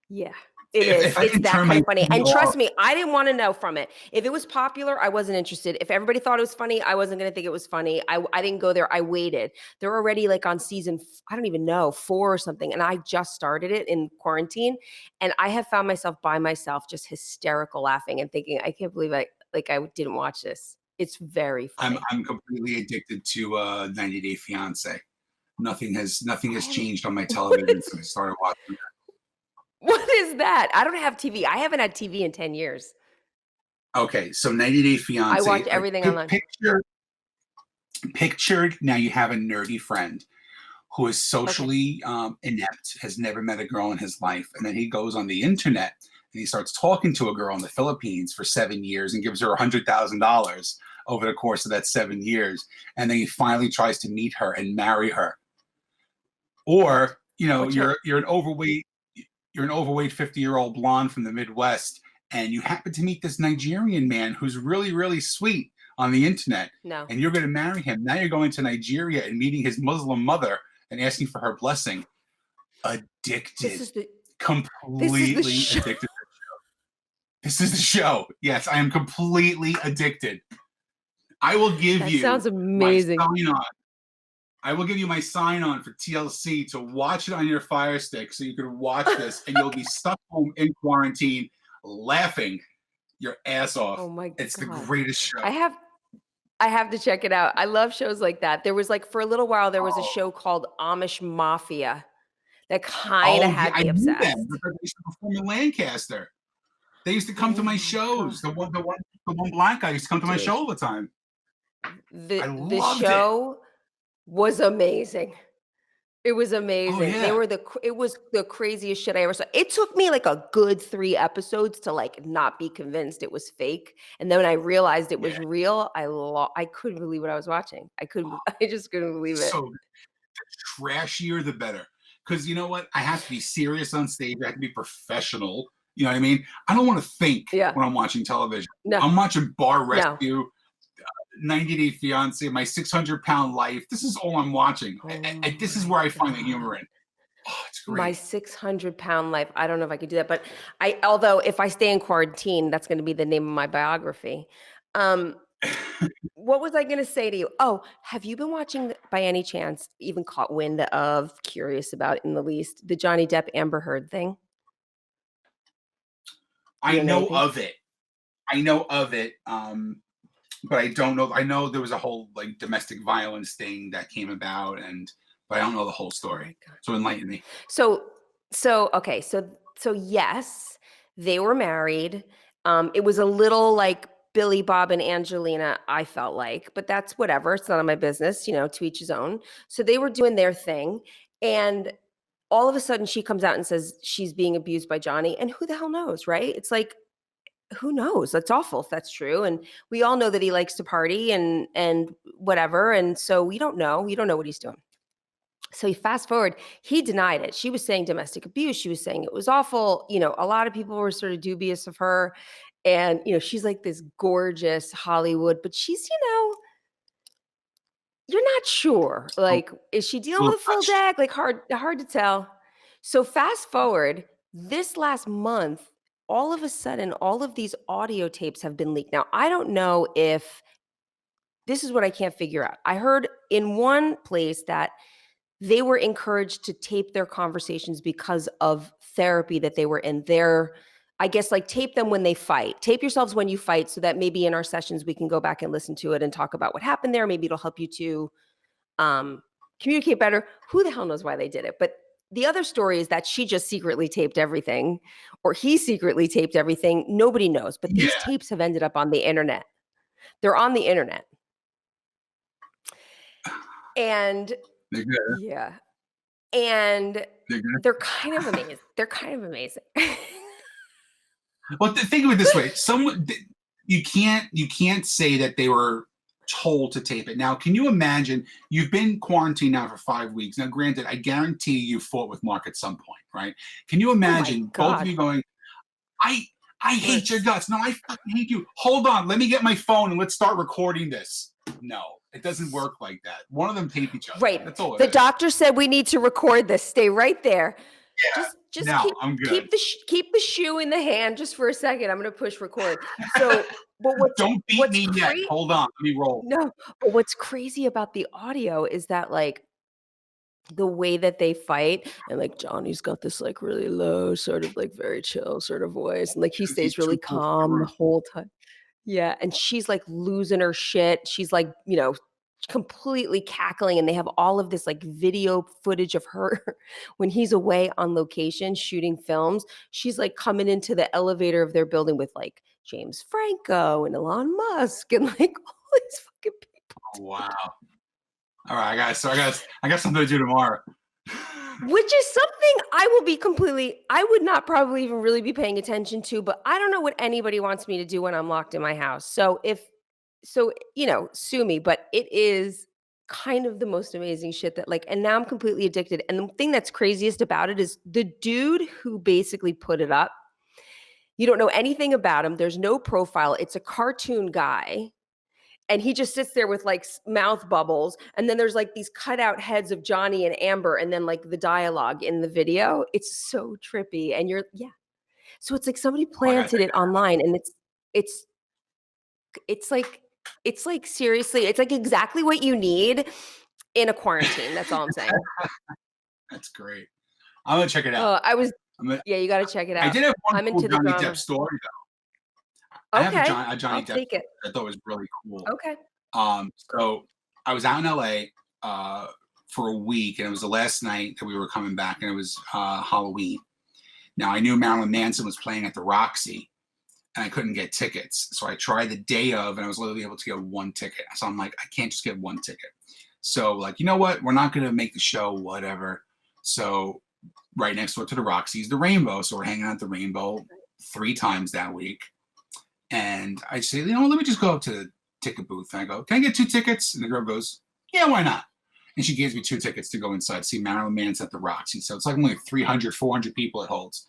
Yeah, it if is. I It's can that turn kind my of funny. TV And off, trust me, I didn't want to know from it. If it was popular, I wasn't interested. If everybody thought it was funny, I wasn't going to think it was funny. I didn't go there. I waited. They're already like on season, I don't even know, 4 or something. And I just started it in quarantine. And I have found myself by myself just hysterical laughing and thinking, I can't believe I didn't watch this. It's very funny. I'm completely addicted to 90 Day Fiance. Nothing I has haven't, changed on my what television is, since I started watching. what is that? I don't have TV. I haven't had TV in 10 years. Okay, so 90 Day I watch Fiance, like everything online. picture now you have a nerdy friend who is Okay. socially inept, has never met a girl in his life, and then he goes on the internet and he starts talking to a girl in the Philippines for 7 years and gives her $100,000 over the course of that 7 years, and then he finally tries to meet her and marry her. Or What's her? you're an overweight 50-year-old blonde from the Midwest, and you happen to meet this Nigerian man who's really, really sweet on the internet, No. and you're going to marry him. Now you're going to Nigeria and meeting his Muslim mother and asking for her blessing. This Addicted, is the this is the completely show. addicted. This is the show. Yes, I am completely addicted. I will give That you sounds my amazing. sign on. I will give you my sign on for TLC to watch it on your Fire Stick so you can watch this and you'll be stuck home in quarantine laughing your ass off. Oh my It's the god. greatest show. I have I have to check it out. I love shows like that. There was like for a little while there was a Oh, show called Amish Mafia that kind of oh yeah, had I me knew them obsessed. because they used to perform in Lancaster. They used to come to Oh my my god. shows. The one black guy used to come to my Dude, show all the time. I the loved it. show was amazing. It was Oh amazing. yeah, It was the craziest shit I ever saw. It took me like a good 3 episodes to like not be convinced it was fake. And then when I realized it yeah. was real, I couldn't believe what I was watching. I just couldn't believe it. So trashier the better. Because you know what? I have to be serious on stage. I have to be professional. You know what I mean? I don't want to think Yeah. when I'm watching television. No. I'm watching Bar No. Rescue, 90 Day Fiance, My 600-Pound Life. This is all I'm watching. Oh This is my where I find the god. humor in. Oh, it's My great. 600-pound life. I don't know if I could do that, but although if I stay in quarantine, that's going to be the name of my biography. Um, what was I going to say to you? Oh, have you been watching by any chance, even caught wind of, curious about in the least, the Johnny Depp Amber Heard thing? Do I you know know anything? of it. I know of it. But I don't know. I know there was a whole like domestic violence thing that came about, but I don't know the whole Oh story. my god. So enlighten me. So okay, so yes, they were married. It was a little like Billy Bob and Angelina, I felt like, but that's whatever. It's none of my business, to each his own. So they were doing their thing, and all of a sudden she comes out and says she's being abused by Johnny, and who the hell knows, right? It's like who knows? That's awful if that's true. And we all know that he likes to party and whatever. And so we don't know. We don't know what he's doing. So you fast forward, he denied it. She was saying domestic abuse. She was saying it was awful. A lot of people were sort of dubious of her. And, she's like this gorgeous Hollywood, but she's, you're not sure. Oh, Like, is she dealing little with a full touched. deck? Like hard to tell. So fast forward, this last month, all of a sudden, all of these audio tapes have been leaked. Now, I don't know if this is what I can't figure out. I heard in one place that they were encouraged to tape their conversations because of therapy that they were in. I guess, like, tape them when they fight. Tape yourselves when you fight so that maybe in our sessions we can go back and listen to it and talk about what happened there. Maybe it'll help you to communicate better. Who the hell knows why they did it? But the other story is that she just secretly taped everything, or he secretly taped everything. Nobody knows. But these Yeah, tapes have ended up on the internet. They're on the internet. And they're good. yeah. And They're good. they're kind of amazing. They're kind of amazing. Well, think of it this way: you can't say that they were told to tape it. Now, can you imagine? You've been quarantined now for 5 weeks. Now, granted, I guarantee you fought with Mark at some point, right? Can you imagine both of you going, I hate your guts. No, I fucking hate you. Hold on, let me get my phone and let's start recording this. No, it doesn't work like that. One of them tape each other. Right. That's all. The doctor said we need to record this. Stay right there. Yeah. Just No, I'm good. keep the shoe in the hand just for a second. I'm going to push record. So, but Don't beat me yet. Hold on, let me roll. No, but what's crazy about the audio is that, like, the way that they fight, and like Johnny's got this like really low, sort of like very chill sort of voice, and like he stays really calm the whole time. Yeah, and she's like losing her shit. She's like, completely cackling, and they have all of this like video footage of her when he's away on location shooting films. She's like coming into the elevator of their building with like James Franco and Elon Musk and like all these fucking people. Oh, wow. All right, I got something to do tomorrow. Which is something I would not probably even really be paying attention to, but I don't know what anybody wants me to do when I'm locked in my house. So sue me, but it is kind of the most amazing shit that, like, and now I'm completely addicted. And the thing that's craziest about it is the dude who basically put it up, you don't know anything about him. There's no profile. It's a cartoon guy. And he just sits there with like mouth bubbles. And then there's like these cutout heads of Johnny and Amber. And then like the dialogue in the video. It's so trippy. And so it's like somebody planted it online, and it's like seriously, it's like exactly what you need in a quarantine. That's all I'm saying. That's great. I'm gonna check it out. You got to check it out. I did have one I'm cool into the Johnny drama. Depp story though. Okay. I have a Johnny Depp take it. I thought was really cool. Okay. So I was out in LA for a week, and it was the last night that we were coming back, and it was Halloween. Now I knew Marilyn Manson was playing at the Roxy, and I couldn't get tickets. So I tried the day of, and I was literally able to get one ticket. So I'm like, I can't just get one ticket. So like, you know what? We're not gonna make the show, whatever. So right next door to the Roxy is the Rainbow. So we're hanging out at the Rainbow 3 times that week. And I say, let me just go up to the ticket booth. And I go, can I get 2 tickets? And the girl goes, yeah, why not? And she gives me 2 tickets to go inside to see Marilyn Manson at the Roxy. So it's like only 300, 400 people it holds.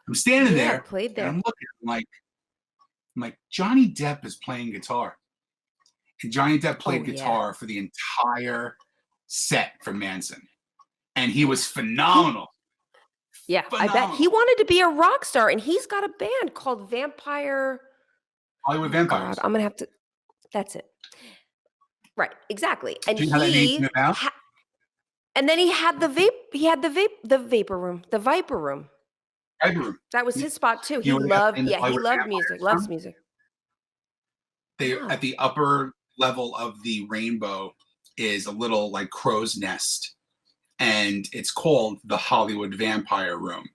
I'm standing there. I played there. And I'm looking, I'm like, Johnny Depp is playing guitar. And Johnny Depp played guitar for the entire set for Manson. And he was phenomenal. Yeah, phenomenal. I bet he wanted to be a rock star, and he's got a band called Hollywood Vampires. God, I'm gonna have to. That's it. Right, exactly. And do you know that name about? And then he had the Vapor Room, the Viper Room. Viper Room. That was his spot too. He loved music. Loves music. At the upper level of the Rainbow is a little like crow's nest, and it's called the Hollywood Vampire Room.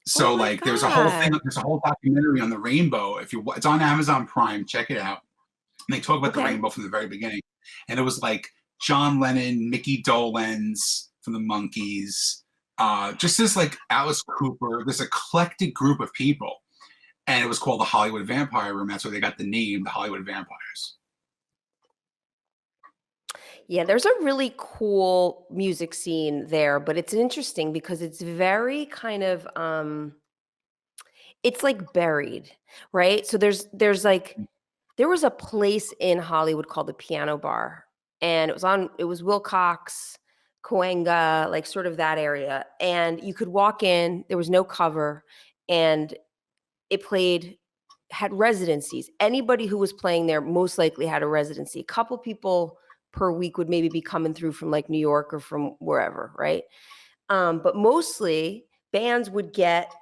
So there's a whole thing. There's a whole documentary on the Rainbow. It's on Amazon Prime. Check it out. And they talk about the Rainbow from the very beginning. And it was like John Lennon, Mickey Dolenz from the Monkees, just this like Alice Cooper, this eclectic group of people. And it was called the Hollywood Vampire Room. That's where they got the name, the Hollywood Vampires. Yeah, there's a really cool music scene there, but it's interesting because it's very kind of it's like buried, right? So there was a place in Hollywood called the Piano Bar, and it was Wilcox, Cahuenga, like sort of that area. And you could walk in, there was no cover, and it had residencies. Anybody who was playing there most likely had a residency. A couple people per week would maybe be coming through from like New York or from wherever, right? But mostly bands would get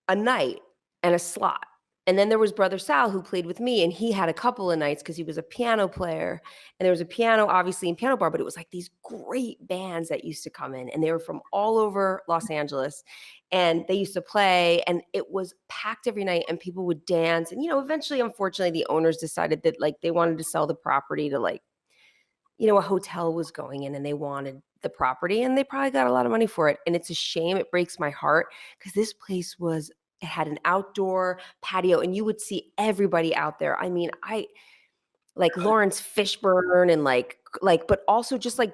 a night and a slot. And then there was Brother Sal who played with me, and he had a couple of nights because he was a piano player. And there was a piano, obviously, in Piano Bar, but it was like these great bands that used to come in, and they were from all over Los Angeles. And they used to play, and it was packed every night, and people would dance. And, eventually, unfortunately, the owners decided that like they wanted to sell the property to like, a hotel was going in and they wanted the property, and they probably got a lot of money for it. And it's a shame. It breaks my heart because this place it had an outdoor patio and you would see everybody out there. I mean, I like Lawrence Fishburne and but also just like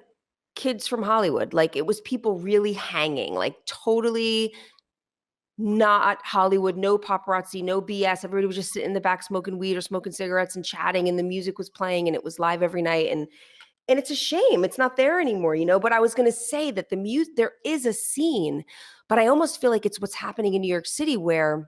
kids from Hollywood. Like it was people really hanging, like totally not Hollywood, no paparazzi, no BS. Everybody was just sitting in the back smoking weed or smoking cigarettes and chatting, and the music was playing and it was live every night. And it's a shame it's not there anymore, but I was going to say that there is a scene, but I almost feel like it's what's happening in New York City, where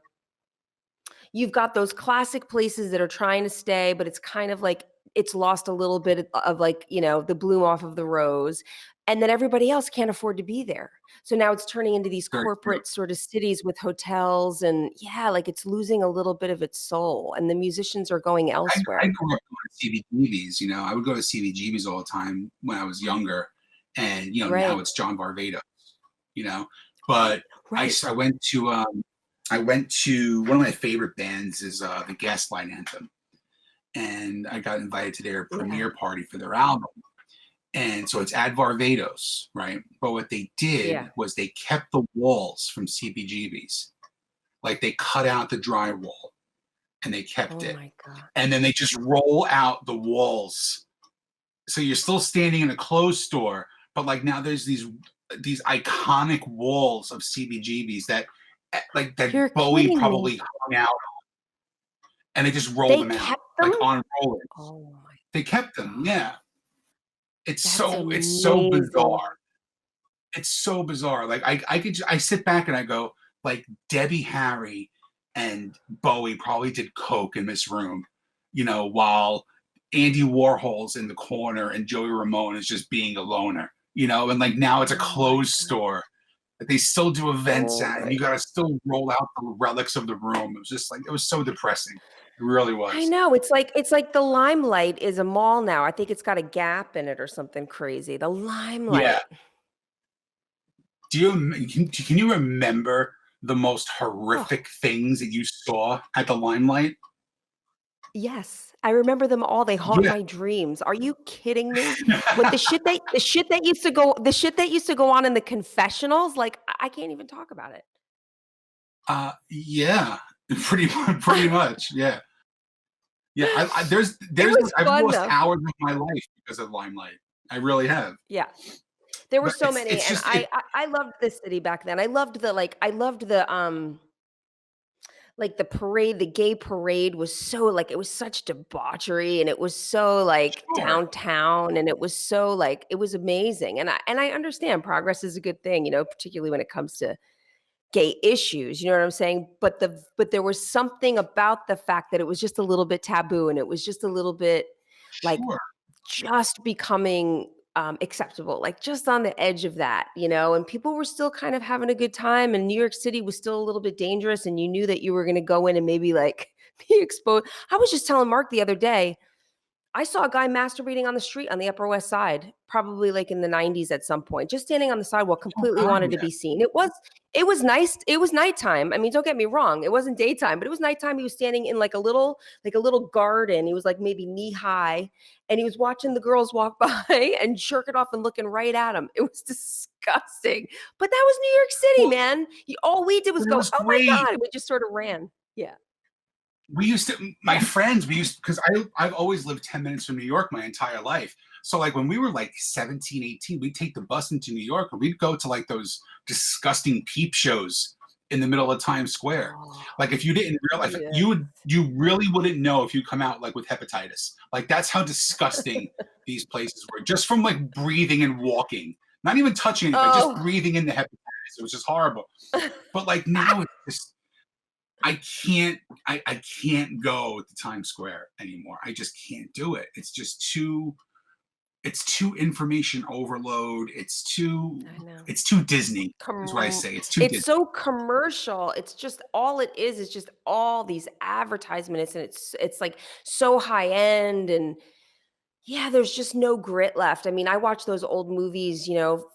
you've got those classic places that are trying to stay, but it's kind of like it's lost a little bit of like, the bloom off of the rose, and then everybody else can't afford to be there. So now it's turning into these corporate sort of cities with hotels, and like it's losing a little bit of its soul, and the musicians are going elsewhere. I grew up going to CBGBs, I would go to CBGBs all the time when I was younger, and now it's John Varvatos, but I went to one of my favorite bands is the Gaslight Anthem, and I got invited to their premiere party for their album. And so it's at Varvatos, right? But what they did was they kept the walls from CBGBs. Like they cut out the drywall and they kept it. My God. And then they just roll out the walls. So you're still standing in a closed store, but like now there's these iconic walls of CBGBs that Bowie probably hung out on. And they just rolled them out. Like on rollers. Oh my. They kept them, yeah. It's so bizarre. It's so bizarre. Like I sit back and I go, like Debbie Harry and Bowie probably did coke in this room, while Andy Warhol's in the corner and Joey Ramone is just being a loner, and like now it's a closed store. But they still do events at, and you gotta still roll out the relics of the room. It was just like it was so depressing. It really was. I know. It's like the Limelight is a mall now. I think it's got a Gap in it or something crazy. The Limelight. Yeah. Can you remember the most horrific things that you saw at the Limelight? Yes, I remember them all. They haunt my dreams. Are you kidding me? With the shit that used to go on in the confessionals, like I can't even talk about it. Yeah, pretty much, yeah. Yeah, I've lost hours of my life because of Limelight. I really have. Yeah. There were so many, and I loved the city back then. I loved the parade. The gay parade was so like, it was such debauchery, and it was so like downtown, and it was so like, it was amazing. And I understand progress is a good thing, particularly when it comes to gay issues, you know what I'm saying? But there was something about the fact that it was just a little bit taboo, and it was just a little bit like just becoming acceptable, like just on the edge of that, and people were still kind of having a good time, and New York City was still a little bit dangerous, and you knew that you were going to go in and maybe like be exposed. I was just telling Mark the other day, I saw a guy masturbating on the street on the Upper West Side, probably like in the 90s at some point, just standing on the sidewalk, completely wanted to be seen. It was nice. It was nighttime. I mean, don't get me wrong. It wasn't daytime, but it was nighttime. He was standing in like a little garden. He was like maybe knee high, and he was watching the girls walk by and jerk it off and looking right at him. It was disgusting. But that was New York City, man. All we did was go, oh my God. We just sort of ran. Yeah. Because I've always lived 10 minutes from New York my entire life. So like when we were like 17, 18, we'd take the bus into New York, and we'd go to like those disgusting peep shows in the middle of Times Square. Like if you didn't realize, you really wouldn't know if you come out like with hepatitis. Like that's how disgusting these places were, just from like breathing and walking, not even touching anything, just breathing in the hepatitis. It was just horrible. But like now it's just, I can't go to Times Square anymore. I just can't do it. It's just too it's too information overload. I know. It's too Disney, is what I Com say. It's too It's Disney. so commercial. It's just all it is just all these advertisements, and it's like so high end, and yeah, there's just no grit left. I mean, I watch those old movies,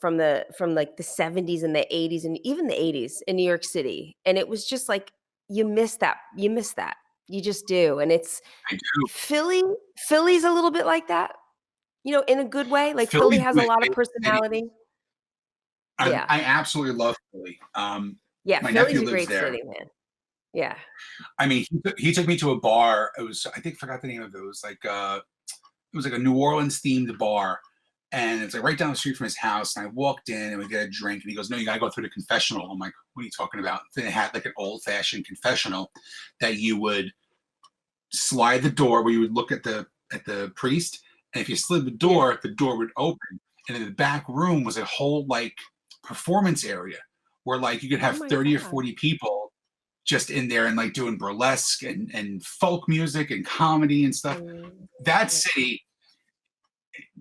from like the 70s and the 80s and even the 80s in New York City, and it was just like you miss that. You miss that. You just do. And it's I do. Philly Philly's a little bit like that, in a good way. Like Philly Philly's has a my lot of favorite city. personality. Yeah. I absolutely love Philly. Yeah, My Philly's nephew a lives great there. city, man. Yeah. I mean, he took me to a bar. It was, I think, forgot the name of it. It was like a New Orleans themed bar, and it's like right down the street from his house. And I walked in and we get a drink, and he goes, "No, you gotta go through the confessional." I'm like, "What are you talking about?" They had like an old fashioned confessional that you would slide the door where you would look at the priest, and if you slid Yeah. the door would open, and in the back room was a whole like performance area where like you could Oh have my 30 or god. 40 people just in there and like doing burlesque and folk music and comedy and I stuff. love That it. city,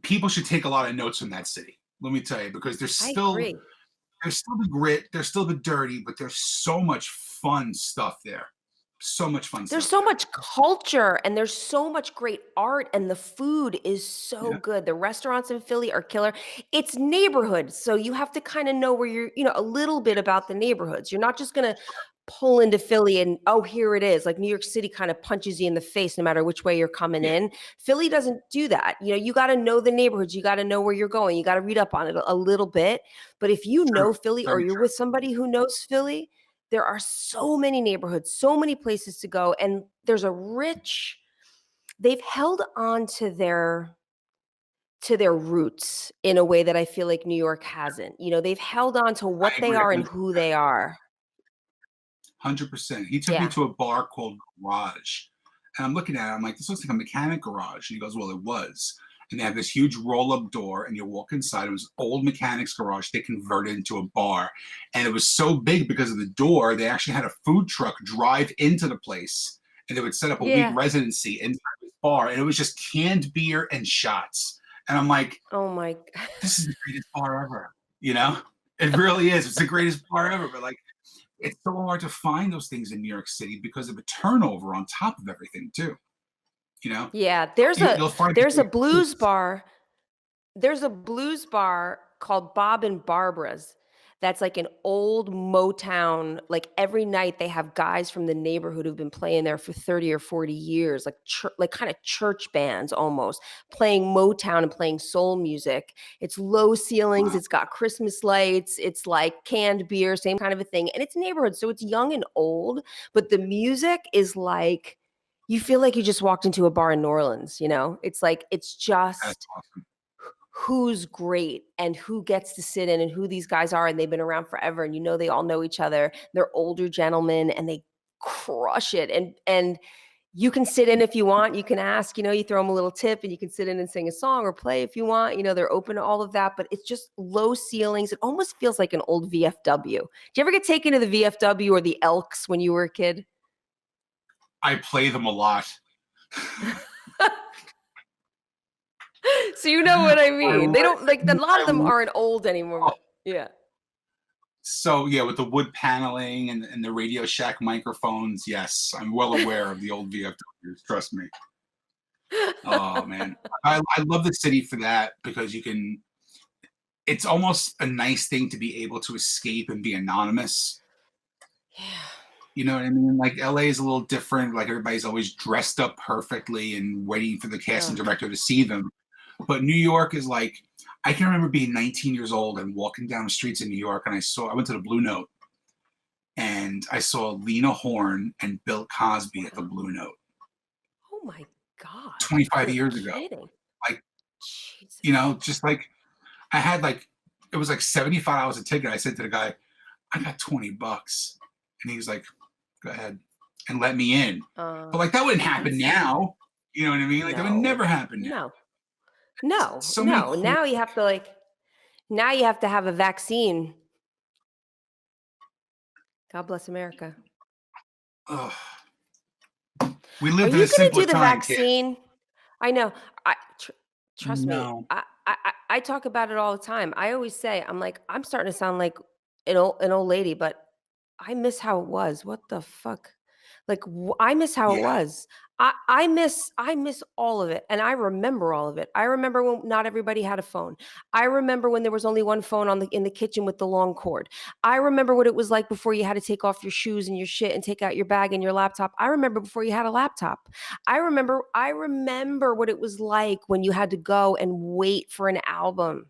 people should take a lot of notes from that city. Let me tell you, because I agree. there's still the grit, there's still the dirty, but there's so much fun stuff there. So much fun There's stuff so there. much culture and there's so much great art, and the food is so Yeah. good. The restaurants in Philly are killer. It's neighborhoods, so you have to kind of know where a little bit about the neighborhoods. You're not just going to pull into Philly and, oh, here it is. Like New York City kind of punches you in the face no matter which way you're coming Yeah. in. Philly doesn't do that. You got to know the neighborhoods. You got to know where you're going. You got to read up on it a little bit. But if you True. know Philly, or Very you're true. with somebody who knows Philly, there are so many neighborhoods, so many places to go, and there's a rich they've held on to their roots in a way that I feel like New York hasn't. They've held on to I what they agree are and 100. who they are. 100%. He took me Yeah. to a bar called Garage. And I'm looking at it, I'm like, this looks like a mechanic garage. And he goes, well, it was. And they have this huge roll up door, and you walk inside. It was old mechanic's garage. They converted into a bar. And it was so big because of the door, they actually had a food truck drive into the place. And they would set up a week Yeah. residency inside this bar. And it was just canned beer and shots. And I'm like, Oh my this is the greatest bar ever. You know? It really is. It's the greatest bar ever. But like, it's so hard to find those things in New York City because of the turnover on top of everything too. You know, Yeah, there's a you'll find there's people a like blues this. bar There's a blues bar called Bob and Barbara's that's like an old Motown. Like every night they have guys from the neighborhood who've been playing there for 30 or 40 years, like kind of church bands almost, playing Motown and playing soul music. It's low ceilings, Wow, it's got Christmas lights, it's like canned beer, same kind of a thing. And it's neighborhood, so it's young and old, but the music is like you feel like you just walked into a bar in New Orleans. It's like it's that's just awesome. who's great and who gets to sit in and who these guys are, and they've been around forever, and they all know each other. They're older gentlemen and they crush it, and you can sit in if you want. You can ask, you throw them a little tip, and you can sit in and sing a song or play if you want. They're open to all of that, but it's just low ceilings. It almost feels like an old VFW. Do you ever get taken to the VFW or the Elks when you were a kid? I play them a lot. So you know what I mean. They don't like a lot I of them love aren't old anymore, oh, but yeah. so yeah, with the wood paneling and the Radio Shack microphones, yes, I'm well aware of the old VFWs. Trust me. Oh man, I love the city for that because you can. It's almost a nice thing to be able to escape and be anonymous. Yeah. You know what I mean? Like LA is a little different. Like everybody's always dressed up perfectly and waiting for the casting Ugh. director to see them. But New York is like, I can remember being 19 years old and walking down the streets in New York, and I went to the Blue Note, and I saw Lena Horne and Bill Cosby at the Wow. Blue Note Oh my god. 25 You're years ago. kidding. Like, Jesus. just like I had like it was like $75 a ticket. I said to the guy, I got $20. And he was like, go ahead and let me in. But like that wouldn't happen That's now. You know what I mean? Like that would no. never happen now. No. No. So many No. cool. Now you have to have a vaccine. God bless America. Ugh. We Are lived in you a gonna simpler do the time, kid. vaccine? I know. I Trust me, No. I talk about it all the time. I always say, I'm like, I'm starting to sound like an old lady, but I miss how it was. What the fuck? Like I miss how it Yeah. was. I miss all of it, and I remember all of it. I remember when not everybody had a phone. I remember when there was only one phone in the kitchen with the long cord. I remember what it was like before you had to take off your shoes and your shit and take out your bag and your laptop. I remember before you had a laptop. I remember what it was like when you had to go and wait for an album,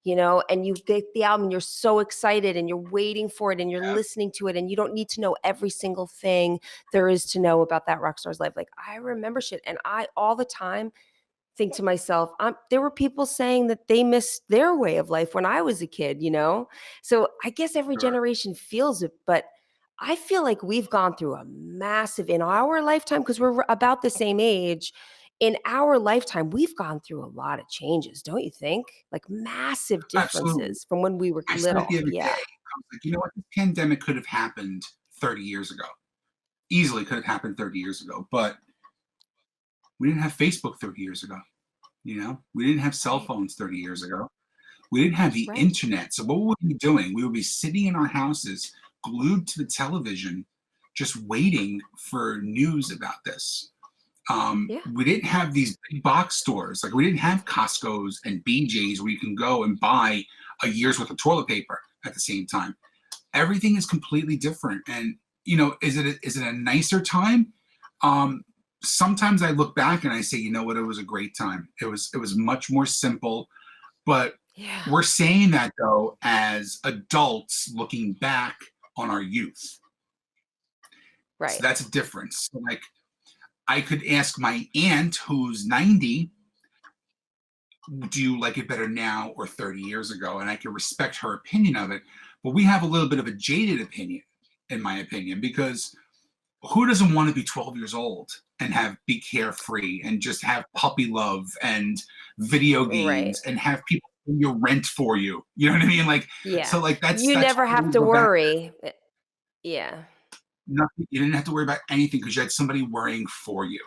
and you get the album, you're so excited and you're waiting for it and you're listening to it and you don't need to know every single thing there is to know about that rock star's life. Like I remember shit, and I all the time think to myself, there were people saying that they missed their way of life when I was a kid. So I guess every Sure. generation feels it, but I feel like we've gone through a massive in our lifetime because we're about the same age. In our lifetime, we've gone through a lot of changes, don't you think? Like massive Absolutely. differences from when we were I said it little. the other day. Yeah. I was like, you know what? This pandemic could have happened 30 years ago. Easily could have happened 30 years ago, but we didn't have Facebook 30 years ago. We didn't have cell Right. phones 30 years ago. We didn't have the Right. internet. So what would we be doing? We would be sitting in our houses, glued to the television, just waiting for news about this. Yeah. We didn't have these big box stores. Like we didn't have Costco's and BJ's where you can go and buy a year's worth of toilet paper at the same time. Everything is completely different. And is it a nicer time? Sometimes I look back and I say, you know what, it was a great time. It was much more simple. But Yeah. we're saying that though as adults looking back on our youth. So Right. that's a difference. So, like I could ask my aunt who's 90, do you like it better now or 30 years ago? And I can respect her opinion of it. But we have a little bit of a jaded opinion, in my opinion, because who doesn't want to be 12 years old and be carefree and just have puppy love and video Right. games and have people pay your rent for you? You know what I mean? Like, Yeah. so like You that's never have really to we're back. worry. Yeah. Nothing. You didn't have to worry about anything because you had somebody worrying for you.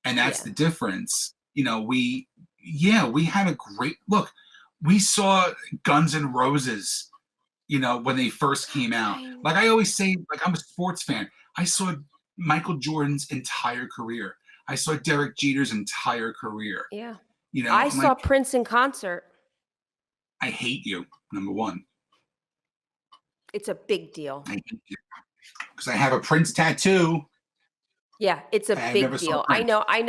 And that's Yeah. the difference. We had a great look. We saw Guns N' Roses, when they first came out. I Like I always say, like I'm a sports fan. I saw Michael Jordan's entire career. I saw Derek Jeter's entire career. Yeah. I I'm saw like, Prince in concert. I hate you, number one. It's a big deal. I hate you. Because I have a Prince tattoo. Yeah, it's a And I've never big saw deal. I Prince. know I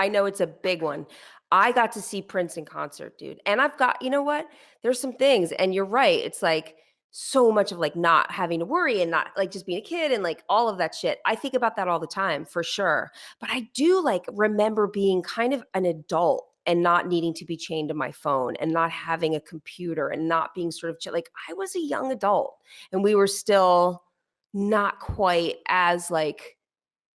know it's a big one. I got to see Prince in concert, dude. And I've got, you know what? There's some things, and you're right. It's like so much of like not having to worry and not like just being a kid and like all of that shit. I think about that all the time for sure. But I do like remember being kind of an adult and not needing to be chained to my phone and not having a computer and not being sort of like I was a young adult and we were still not quite as like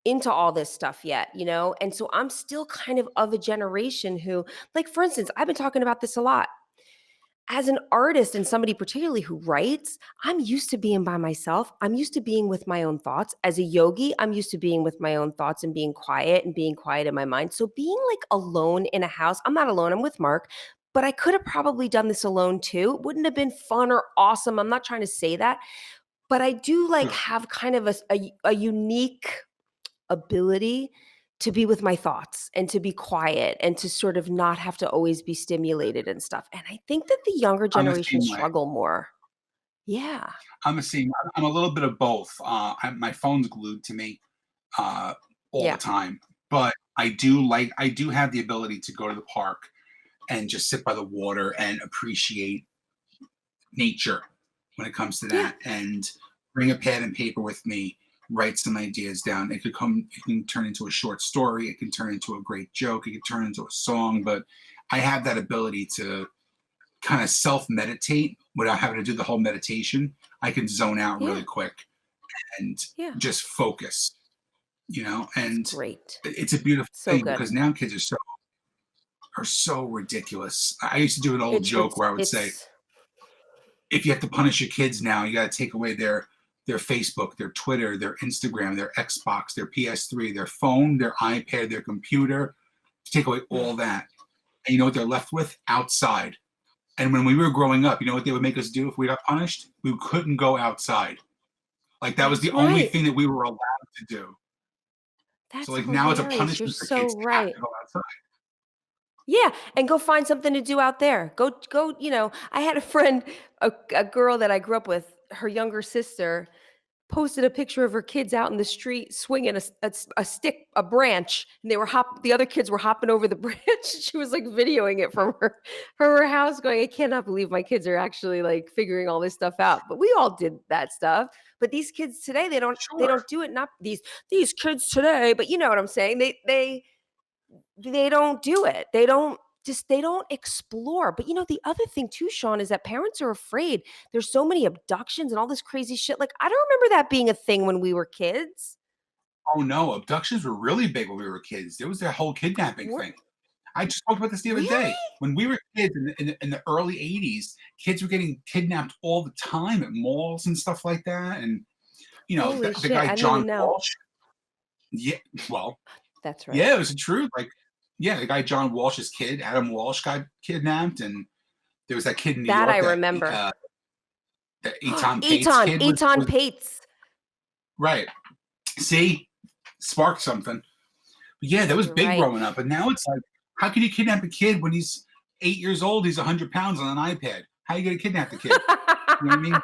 into all this stuff yet. And so I'm still kind of a generation who, like, for instance, I've been talking about this a lot. As an artist and somebody particularly who writes, I'm used to being by myself. I'm used to being with my own thoughts. As a yogi, I'm used to being with my own thoughts and being quiet in my mind. So being like alone in a house, I'm not alone, I'm with Mark, but I could have probably done this alone too. It wouldn't have been fun or awesome. I'm not trying to say that, but I do like Sure. have kind of a unique ability to be with my thoughts and to be quiet and to sort of not have to always be stimulated and stuff. And I think that the younger I'm the generation same way. struggle more. Yeah. I'm the same. I'm a little bit of both. My phone's glued to me all the Yeah. time, but I do have the ability to go to the park and just sit by the water and appreciate nature when it comes to Yeah. that, and bring a pad and paper with me, write some ideas down. It can turn into a short story, it can turn into a great joke, it can turn into a song, but I have that ability to kind of self-meditate without having to do the whole meditation. I can zone out really Yeah. quick and Yeah. just focus, It's and great. it's a beautiful So thing good. because now kids are so ridiculous. I used to do an old It's joke where I would say, it's if you have to punish your kids now, you got to take away their Facebook, their Twitter, their Instagram, their Xbox, their PS3, their phone, their iPad, their computer. Take away all that, And you know what they're left with? Outside. And when we were growing up, you know what they would make us do if we got punished? We couldn't go outside. Like that was the only thing that we were allowed to do. That's So like hilarious. now it's a You're punishment for so kids to have to go outside. Yeah, and go find something to do out there. Go, I had a friend, a girl that I grew up with, her younger sister posted a picture of her kids out in the street swinging a stick, a branch, and the other kids were hopping over the branch. She was like videoing it from her house going, I cannot believe my kids are actually like figuring all this stuff out. But we all did that stuff. But these kids today, they don't do it. Not these kids today, but you know what I'm saying? They don't do it. They don't explore. But the other thing too, Sean, is that parents are afraid. There's so many abductions and all this crazy shit. Like, I don't remember that being a thing when we were kids. Oh no, abductions were really big when we were kids. There was that whole kidnapping thing. I just talked about this the other day. When we were kids in the early 80s, kids were getting kidnapped all the time at malls and stuff like that. And the guy John Walsh. Yeah, well, that's right. Yeah, it was the truth. Like, yeah, the guy John Walsh's kid, Adam Walsh, got kidnapped, and there was that kid in New York. I remember. That Eton Pates Eton Pates. Right. See, sparked something. But yeah, that was big growing up. And now it's like, how can you kidnap a kid when he's 8 years old? He's 100 pounds on an iPad. How are you going to kidnap the kid? You know what I mean?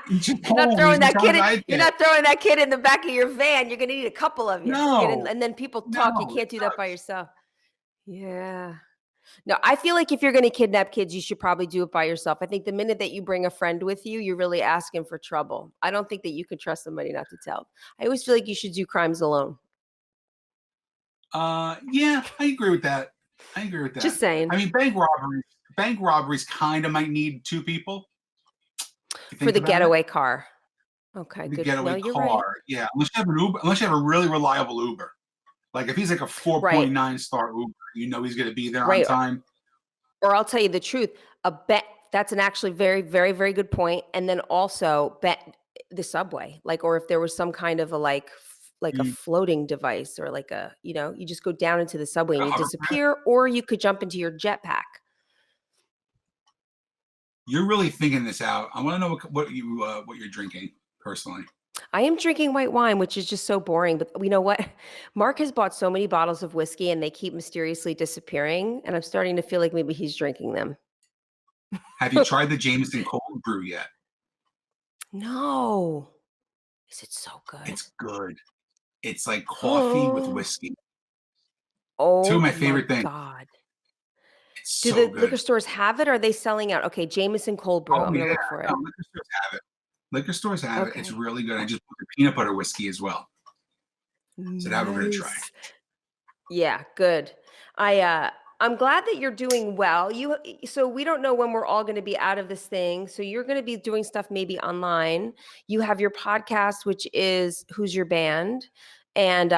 You're not throwing that kid in the back of your van. You're going to need a couple of you. No. And then people talk. You can't do that by yourself. Yeah. No, I feel like if you're going to kidnap kids, you should probably do it by yourself. I think the minute that you bring a friend with you, you're really asking for trouble. I don't think that you can trust somebody not to tell. I always feel like you should do crimes alone. Yeah, I agree with that. Just saying. I mean, bank robberies kind of might need two people. For the getaway car. Okay, the good. Getaway car. Right. Yeah, unless you have an Uber, unless you have a really reliable Uber. Like if he's like a 4.9 star Uber, he's going to be there on time. Or I'll tell you the truth, that's an actually very, very, very good point. And then also the subway, or if there was some kind of a a floating device or you just go down into the subway and you disappear, or you could jump into your jetpack. You're really thinking this out. I want to know what you're drinking personally. I am drinking white wine, which is just so boring. But you know what? Mark has bought so many bottles of whiskey and they keep mysteriously disappearing. And I'm starting to feel like maybe he's drinking them. Have you tried the Jameson cold brew yet? No. Is it so good? It's good. It's like coffee with whiskey. Oh, two of my favorite things. God. It's Do so the good. liquor stores have it? Or are they selling out? Okay, Jameson cold brew. I'm going to look for it. No, liquor stores have it. Liquor stores have it. It's really good. I just put the peanut butter whiskey as well. So now we're going to try. Yeah, good. I'm glad that you're doing well. So we don't know when we're all going to be out of this thing. So you're going to be doing stuff maybe online. You have your podcast, which is Who's Your Band? And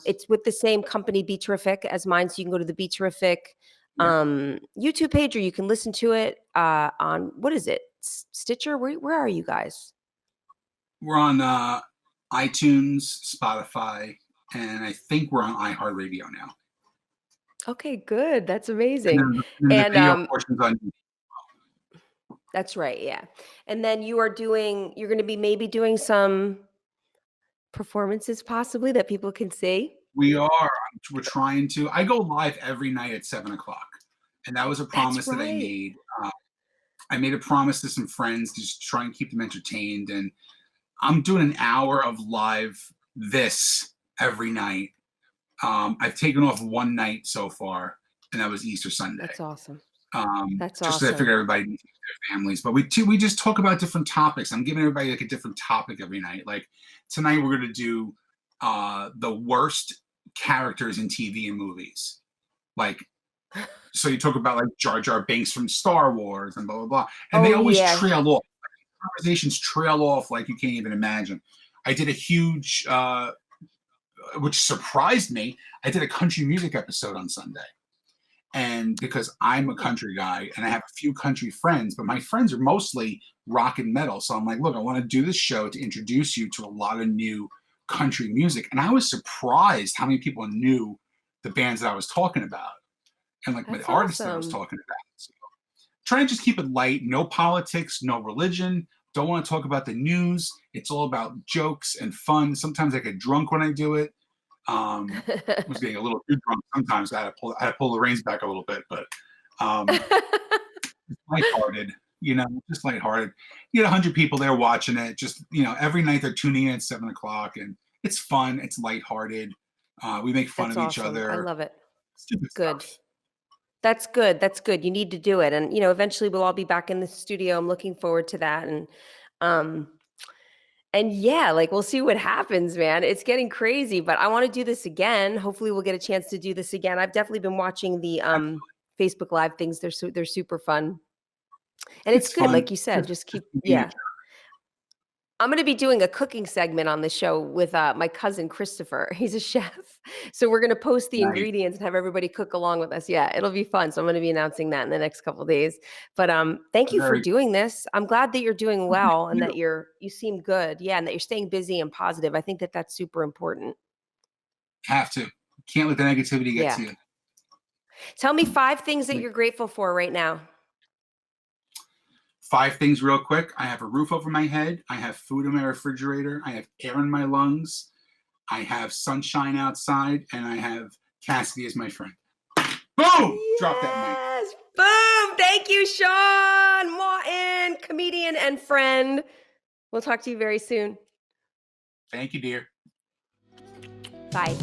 it's with the same company, Be Terrific, as mine. So you can go to the Be Terrific YouTube page, or you can listen to it on, what is it? Stitcher? Where are you guys? We're on iTunes, Spotify, and I think we're on iHeartRadio now. Okay, good. That's amazing. And the video portion's on YouTube. That's right, yeah. And then you're going to be maybe doing some performances possibly that people can see? We're trying to. I go live every night at 7:00, and that was a promise that I made. I made a promise to some friends to just try and keep them entertained, and I'm doing an hour of live this every night. I've taken off one night so far, and that was Easter Sunday. That's awesome. Just so I figure everybody needs their families. But we just talk about different topics. I'm giving everybody a different topic every night. Like tonight, we're going to do the worst characters in TV and movies. So you talk about Jar Jar Binks from Star Wars and blah, blah, blah. And they always trail off. Conversations trail off like you can't even imagine. I did a huge, which surprised me, I did a country music episode on Sunday. And because I'm a country guy and I have a few country friends, but my friends are mostly rock and metal. So I'm like, look, I want to do this show to introduce you to a lot of new country music. And I was surprised how many people knew the bands that I was talking about. and like the That's artists that I was awesome. talking about. So try and just keep it light. No politics, no religion. Don't want to talk about the news. It's all about jokes and fun. Sometimes I get drunk when I do it. Was getting a little too drunk sometimes. I had to pull the reins back a little bit, but um, lighthearted, just lighthearted. You get 100 people there watching it. Just, every night they're tuning in at 7 o'clock, and it's fun. It's lighthearted. We make fun That's of each awesome. I other. love it. Stupid Good. stuff. That's good. That's good. You need to do it. And, eventually we'll all be back in the studio. I'm looking forward to that. Um, and yeah, like we'll see what happens, man. It's getting crazy, but I want to do this again. Hopefully we'll get a chance to do this again. I've definitely been watching the Facebook Live things. They're super fun. And it's It's good, fun. like you said, just Just keep being a yeah. I'm going to be doing a cooking segment on the show with my cousin Christopher. He's a chef. So we're going to post the nice. ingredients and have everybody cook along with us. Yeah, it'll be fun. So I'm going to be announcing that in the next couple of days. But thank you for Very doing this. I'm glad that you're doing good. well and You that you seem good. Yeah, and that you're staying busy and positive. I think that that's super important. have to. Can't let the negativity get to Yeah. you. Tell me 5 things that Like, you're grateful for right now. 5 things real quick. I have a roof over my head. I have food in my refrigerator. I have air in my lungs. I have sunshine outside, and I have Cassidy as my friend. Boom! Drop that mic. Yes. Boom. Thank you, Sean Morton, comedian and friend. We'll talk to you very soon. Thank you, dear. Bye.